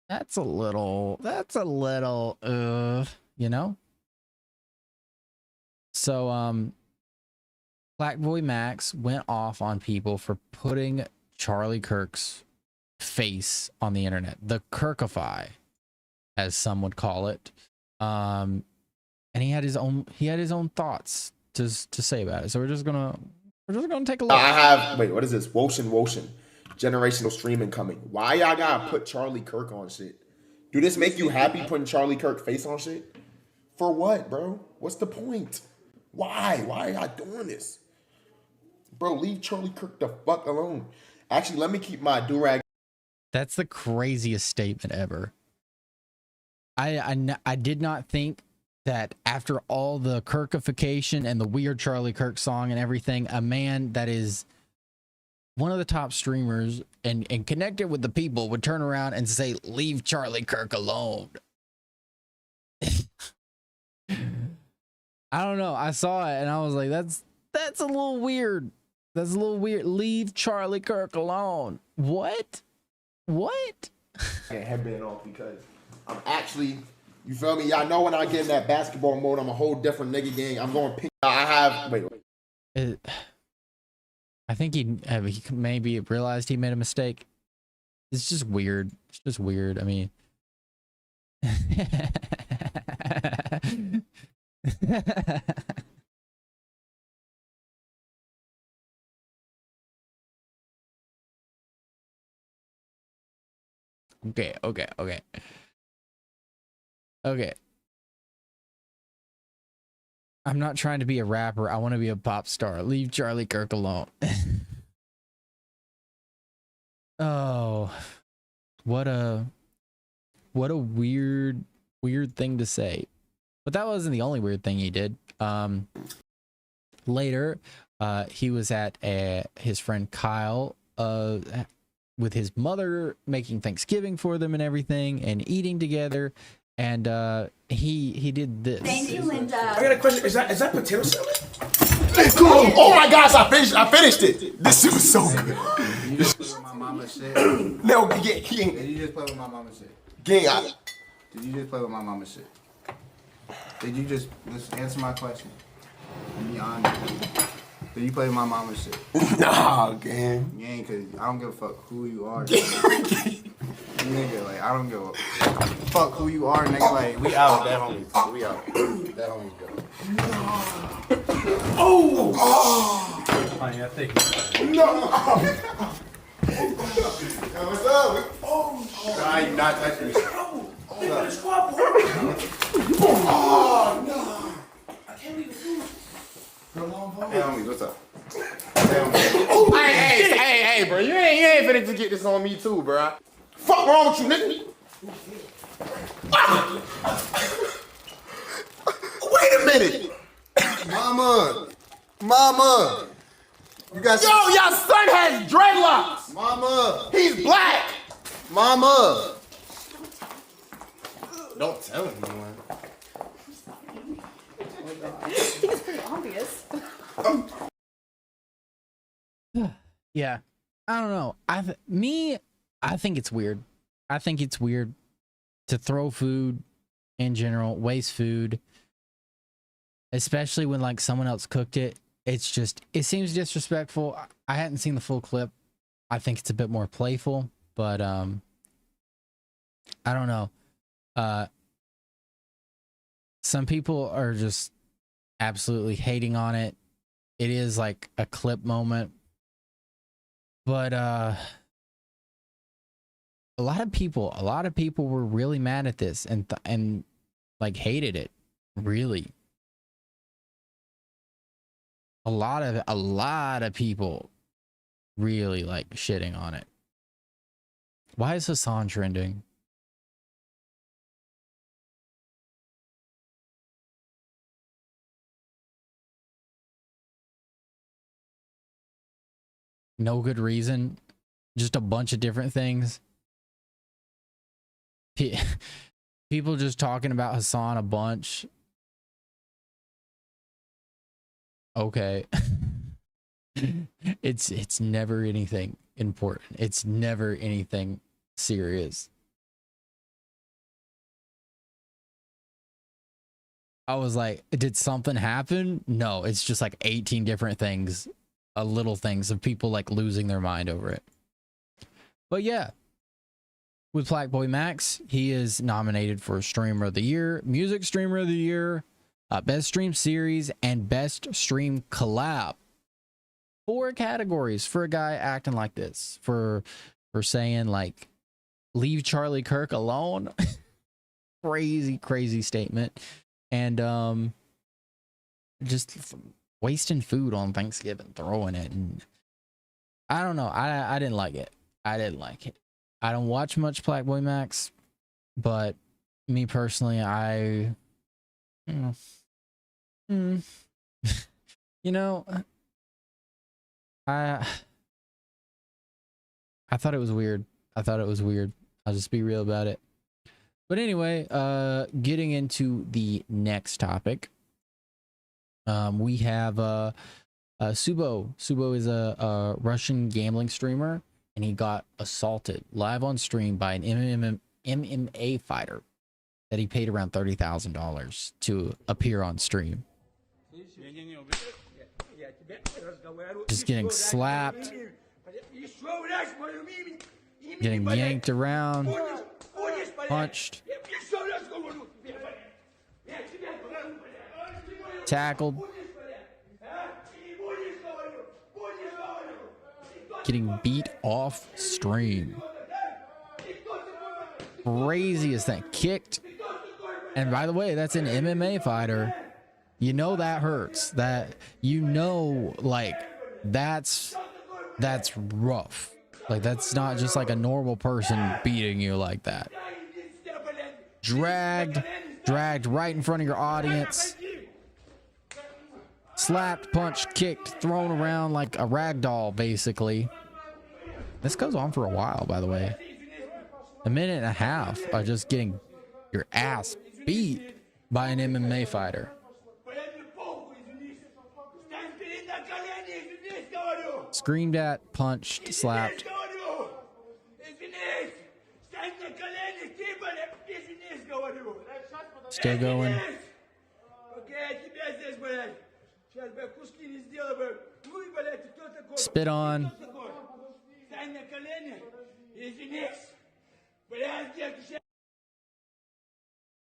that's a little, you know? So, PlaqueBoyMax went off on people for putting Charlie Kirk's face on the internet, the Kirkify, as some would call it. And he had his own thoughts to say about it. So we're just gonna take a look. I have, wait, what is this? Woshin. Generational streaming coming. Why y'all gotta put Charlie Kirk on shit? Do this make you happy putting Charlie Kirk face on shit? For what, bro? What's the point? Why? Why are y'all doing this? Bro, leave Charlie Kirk the fuck alone. Actually, let me keep my do-rag. That's the craziest statement ever. I did not think that after all the Kirkification and the weird Charlie Kirk song and everything, a man that is one of the top streamers and connected with the people would turn around and say, leave Charlie Kirk alone. I don't know. I saw it and I was like, that's a little weird. That's a little weird. Leave Charlie Kirk alone. What? Headband off because I'm actually, you feel me? Y'all know when I get in that basketball mode, I'm a whole different nigga gang. I'm going pink. I have, wait. I think he maybe realized he made a mistake. It's just weird. I mean, Okay. I'm not trying to be a rapper. I want to be a pop star. Leave Charlie Kirk alone. Oh, what a weird thing to say. But that wasn't the only weird thing he did. Later, he was at his friend Kyle with his mother, making Thanksgiving for them and everything, and eating together. And he did this. Thank you, Linda. I got a question. Is that potato salad? It's cool. Oh my gosh, I finished it. This shit was so good. Did you just play with my mama's shit? No, Did you just play with my mama's shit? Did Did you just play with my mama's shit? Did you just answer my question? Be honest. Did you play with my mama's shit? Nah, gang. You ain't, cause I don't give a fuck who you are. Nigga, like, I don't give a fuck who you are, nigga. Like, we out. That homie. We out. That homie go. Oh! Honey, I think. No! What's up? Oh! Nah, you not touching me. Oh, no! I can't leave the food. Hey, homie, what's up? Hey, Hey, bro, you ain't finna to get this on me too, bro. Fuck wrong with you, nigga? Wait a minute. Mama. You got Yo, your son has dreadlocks. Mama. He's black. Mama. Don't tell anyone. It's pretty obvious. Yeah, I don't know. I think it's weird. I think it's weird to throw food in general, waste food, especially when like someone else cooked it. It's just, it seems disrespectful. I hadn't seen the full clip. I think it's a bit more playful, but I don't know. Some people are just absolutely hating on it. It is like a clip moment, but a lot of people were really mad at this and like hated it. Really, a lot of people really like shitting on it. Why is Hassan trending? No good reason, just a bunch of different things. People just talking about Hassan a bunch. Okay. It's never anything important. It's never anything serious. I was like, did something happen? No, it's just like 18 different things, little things of people like losing their mind over it. But yeah, with PlaqueBoyMax, he is nominated for Streamer of the Year, Music Streamer of the Year, Best Stream Series, and Best Stream Collab. 4 categories for a guy acting like this, for saying like, leave Charlie Kirk alone. Crazy statement. And just wasting food on Thanksgiving, throwing it, and I don't know. I didn't like it. I don't watch much PlaqueBoyMax, but me personally, you know, I thought it was weird. I'll just be real about it. But anyway, getting into the next topic, we have Subo. Subo is a Russian gambling streamer, and he got assaulted live on stream by an MMA fighter that he paid around $30,000 to appear on stream. Just getting slapped, getting yanked around, punched, tackled, getting beat off stream. Craziest thing. Kicked. And by the way, that's an MMA fighter. You know that hurts. That, you know, like that's rough. Like that's not just like a normal person beating you like that. Dragged right in front of your audience. Slapped, punched, kicked, thrown around like a rag doll, basically. This goes on for a while, by the way. A minute and a half of just getting your ass beat by an MMA fighter. Screamed at, punched, slapped. Still going. Spit on.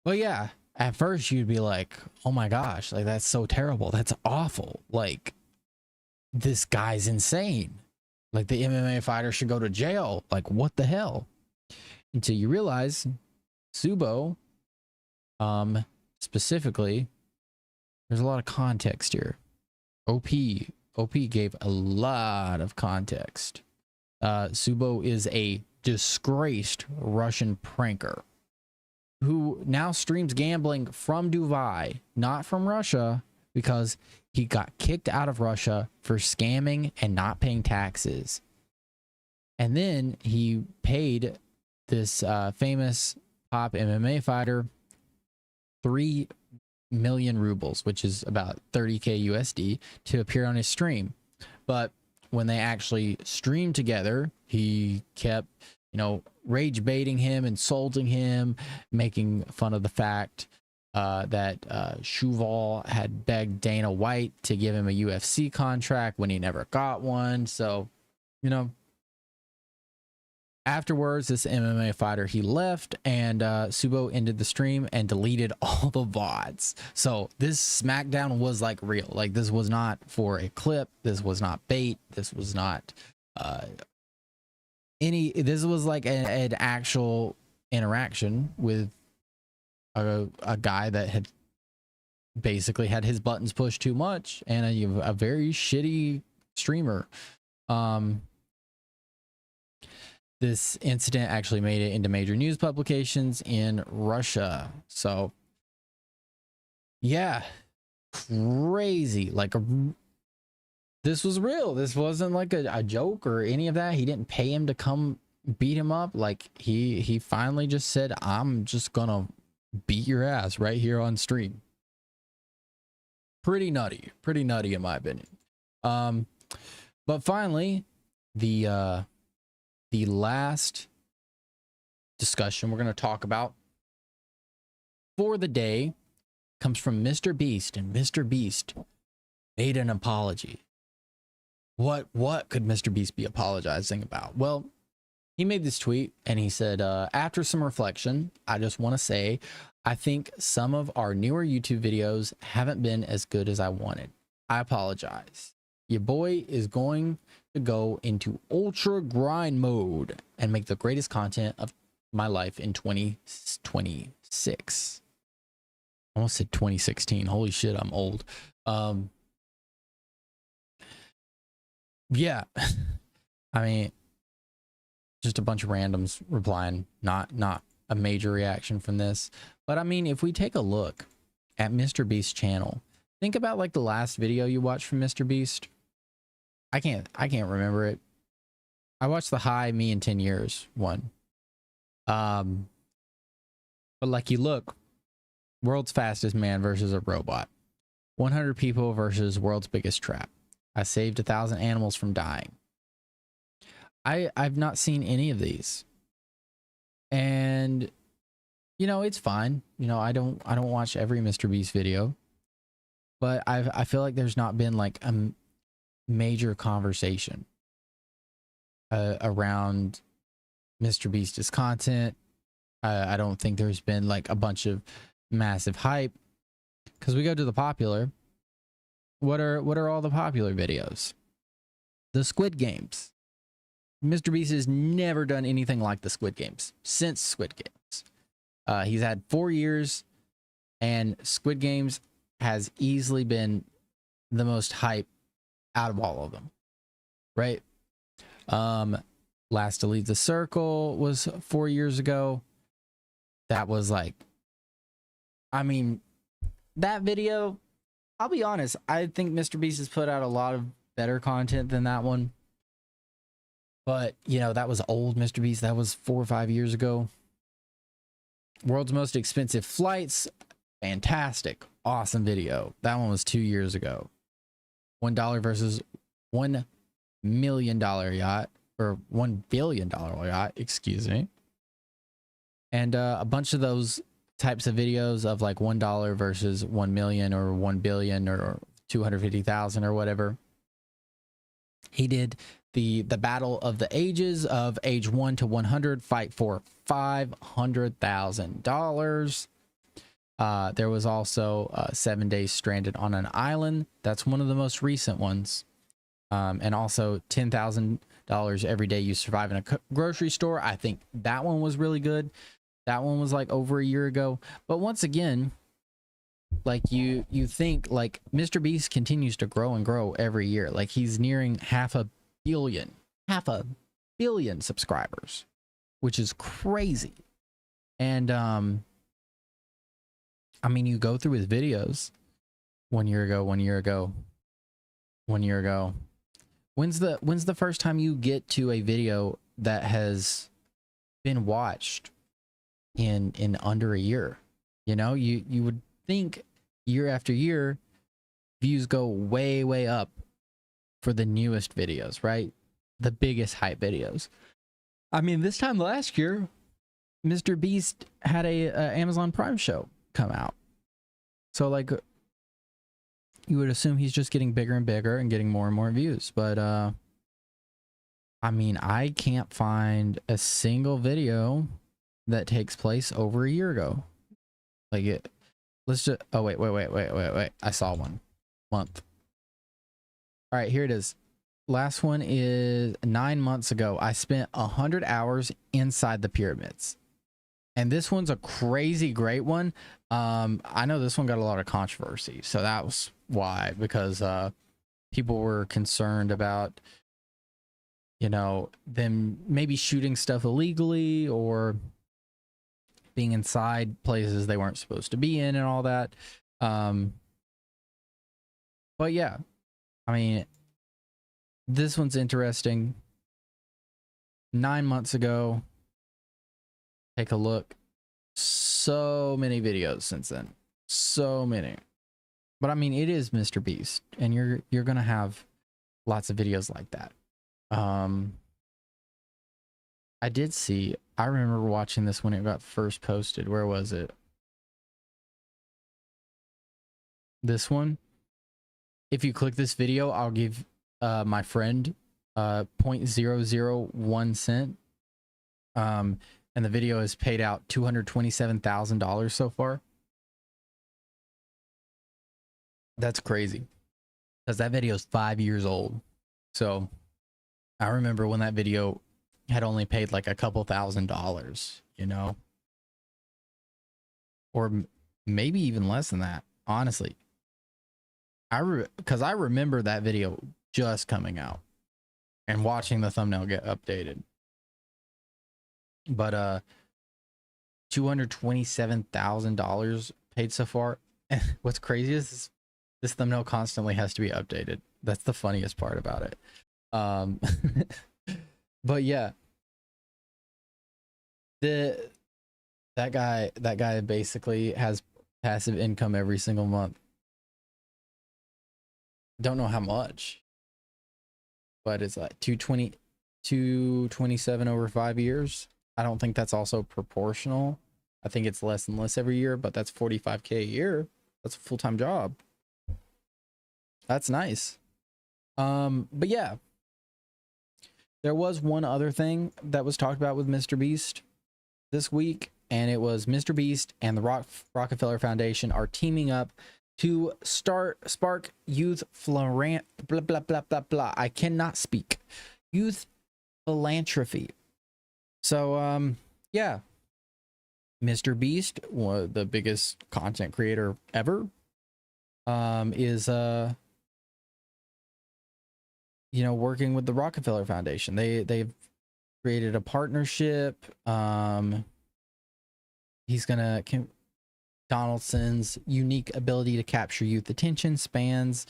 Well, yeah, at first you'd be like, oh my gosh, like that's so terrible. That's awful. Like, this guy's insane. Like, the MMA fighter should go to jail. Like, what the hell? Until you realize Subo, specifically, there's a lot of context here. OP gave a lot of context. Subo is a disgraced Russian pranker who now streams gambling from Dubai, not from Russia, because he got kicked out of Russia for scamming and not paying taxes. And then he paid this famous top MMA fighter 3 million rubles, which is about 30K USD, to appear on his stream. But when they actually streamed together, he kept, you know, rage baiting him, insulting him, making fun of the fact that Shuval had begged Dana White to give him a UFC contract when he never got one. So, you know, afterwards, this MMA fighter, he left, and Subo ended the stream and deleted all the VODs. So this SmackDown was like real. Like, this was not for a clip. This was not bait. This was not this was like an actual interaction with a guy that had basically had his buttons pushed too much, and a very shitty streamer. This incident actually made it into major news publications in Russia. So yeah, crazy. Like, this was real. This wasn't like a joke or any of that. He didn't pay him to come beat him up. Like, he finally just said, I'm just gonna beat your ass right here on stream. Pretty nutty in my opinion. But finally, the last discussion we're going to talk about for the day comes from MrBeast, and MrBeast made an apology. What could MrBeast be apologizing about? Well, he made this tweet and he said, after some reflection, I just want to say, I think some of our newer YouTube videos haven't been as good as I wanted. I apologize. Your boy is going to go into ultra grind mode and make the greatest content of my life in 2026. I almost said 2016. Holy shit, I'm old. Yeah. I mean, just a bunch of randoms replying, not a major reaction from this. But I mean, if we take a look at MrBeast's channel, think about like the last video you watched from MrBeast. I can't remember it. I watched the Hi Me in 10 Years one. But like, you look, world's fastest man versus a robot. 100 people versus world's biggest trap. I saved 1,000 animals from dying. I've not seen any of these. And you know, it's fine. You know, I don't watch every MrBeast video. But I feel like there's not been like a major conversation around MrBeast's content. I don't think there's been like a bunch of massive hype, because we go to the popular. What are all the popular videos? The Squid Games. MrBeast has never done anything like the Squid Games since Squid Games. He's had 4 years, and Squid Games has easily been the most hype out of all of them, right? Last to Leave the Circle was 4 years ago. That was like, I mean, that video, I'll be honest, I think MrBeast has put out a lot of better content than that one. But, you know, that was old MrBeast. That was 4 or 5 years ago. World's Most Expensive Flights, fantastic, awesome video. That one was 2 years ago. $1 versus $1 million yacht, or $1 billion yacht, excuse me. And a bunch of those types of videos of like $1 versus 1 million or 1 billion or 250,000 or whatever. He did the Battle of the Ages of age 1 to 100, fight for $500,000. There was also 7 days stranded on an island. That's one of the most recent ones. And also $10,000 every day you survive in a grocery store. I think that one was really good. That one was like over a year ago. But once again, like you think like MrBeast continues to grow and grow every year. Like, he's nearing $500 million. $500 billion subscribers, which is crazy. And I mean, you go through his videos 1 year ago, 1 year ago, 1 year ago. When's the first time you get to a video that has been watched in under a year? You know, you would think year after year views go way up for the newest videos, right? The biggest hype videos. I mean, this time last year, MrBeast had a Amazon Prime show come out. So like, you would assume he's just getting bigger and bigger and getting more and more views. But I mean, I can't find a single video that takes place over a year ago. Like it, let's just, oh wait. I saw one month. All right, here it is. Last one is 9 months ago. I spent 100 hours inside the pyramids. And this one's a crazy great one. I know this one got a lot of controversy. So that was why, because people were concerned about, you know, them maybe shooting stuff illegally or being inside places they weren't supposed to be in and all that. But yeah, I mean, this one's interesting. 9 months ago. Take a look. So many videos since then. So many. But I mean, it is MrBeast, and you're gonna have lots of videos like that. I did see, I remember watching this when it got first posted. Where was it? This one. If you click this video, I'll give my friend 0.001 cent. And the video has paid out $227,000 so far. That's crazy, because that video is 5 years old. So I remember when that video had only paid like a couple $1,000s, you know, or maybe even less than that, honestly. Because I remember that video just coming out and watching the thumbnail get updated. But $227,000 paid so far. And what's crazy is this thumbnail constantly has to be updated. That's the funniest part about it. But yeah, that guy basically has passive income every single month. Don't know how much, but it's like 227 over 5 years. I don't think that's also proportional. I think it's less and less every year, but that's 45K a year. That's a full-time job. That's nice. But yeah, there was one other thing that was talked about with MrBeast this week, and it was MrBeast and the Rockefeller Foundation are teaming up to spark youth blah blah blah blah blah. I cannot speak. Youth philanthropy. So yeah, MrBeast, the biggest content creator ever, is you know, working with the Rockefeller Foundation. They've created a partnership. Donaldson's unique ability to capture youth attention spans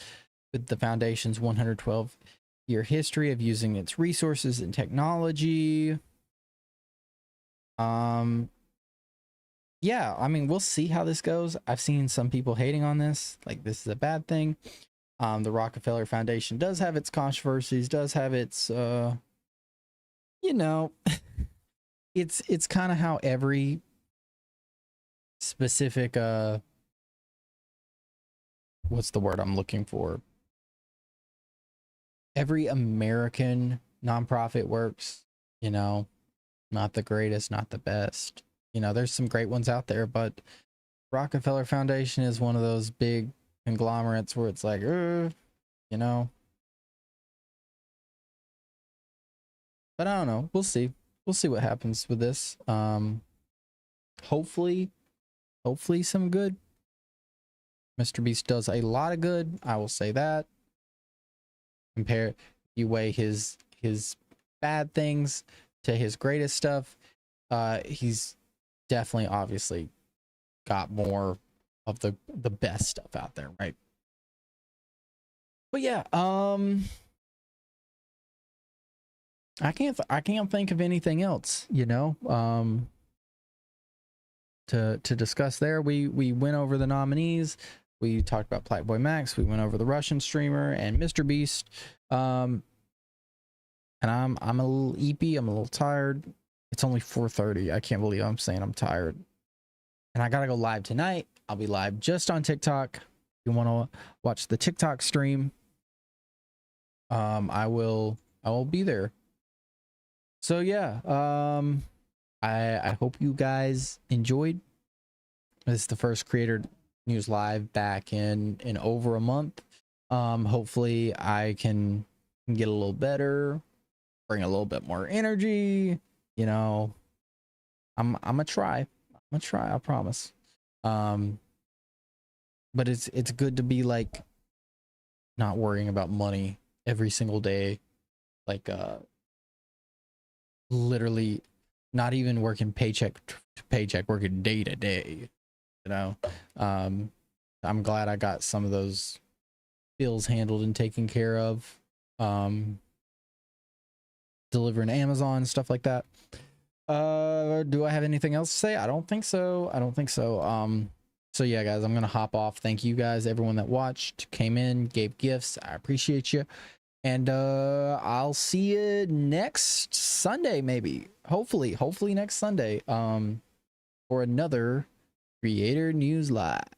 with the foundation's 112-year history of using its resources and technology. Yeah, I mean, we'll see how this goes. I've seen some people hating on this, like this is a bad thing. The Rockefeller Foundation does have its controversies, does have its you know, it's kind of how every specific what's the word I'm looking for? Every American nonprofit works, you know, not the greatest, not the best. You know, there's some great ones out there, but Rockefeller Foundation is one of those big conglomerates where it's like, you know. But I don't know. We'll see. We'll see what happens with this. Hopefully some good. MrBeast does a lot of good. I will say that. You weigh his bad things to his greatest stuff, he's definitely obviously got more of the best stuff out there, right? But yeah, I can't think of anything else, you know, to discuss there. We went over the nominees. We talked about PlaqueBoyMax. We went over the Russian streamer and MrBeast. And I'm a little eepy. I'm a little tired. It's only 4:30. I can't believe I'm saying I'm tired. And I gotta go live tonight. I'll be live just on TikTok. If you want to watch the TikTok stream, I will be there. So yeah, I hope you guys enjoyed. This is the first Creator News Live back in over a month. Hopefully I can get a little better, bring a little bit more energy. You know, I'm gonna try. I promise. But it's good to be like not worrying about money every single day, like literally not even working paycheck to paycheck, working day to day, you know. I'm glad I got some of those bills handled and taken care of, delivering Amazon, stuff like that. Do I have anything else to say? I don't think so. So yeah, guys, I'm gonna hop off. Thank you guys, everyone that watched, came in, gave gifts. I appreciate you. And I'll see you next Sunday, maybe. Hopefully next Sunday. For another Creator News Live.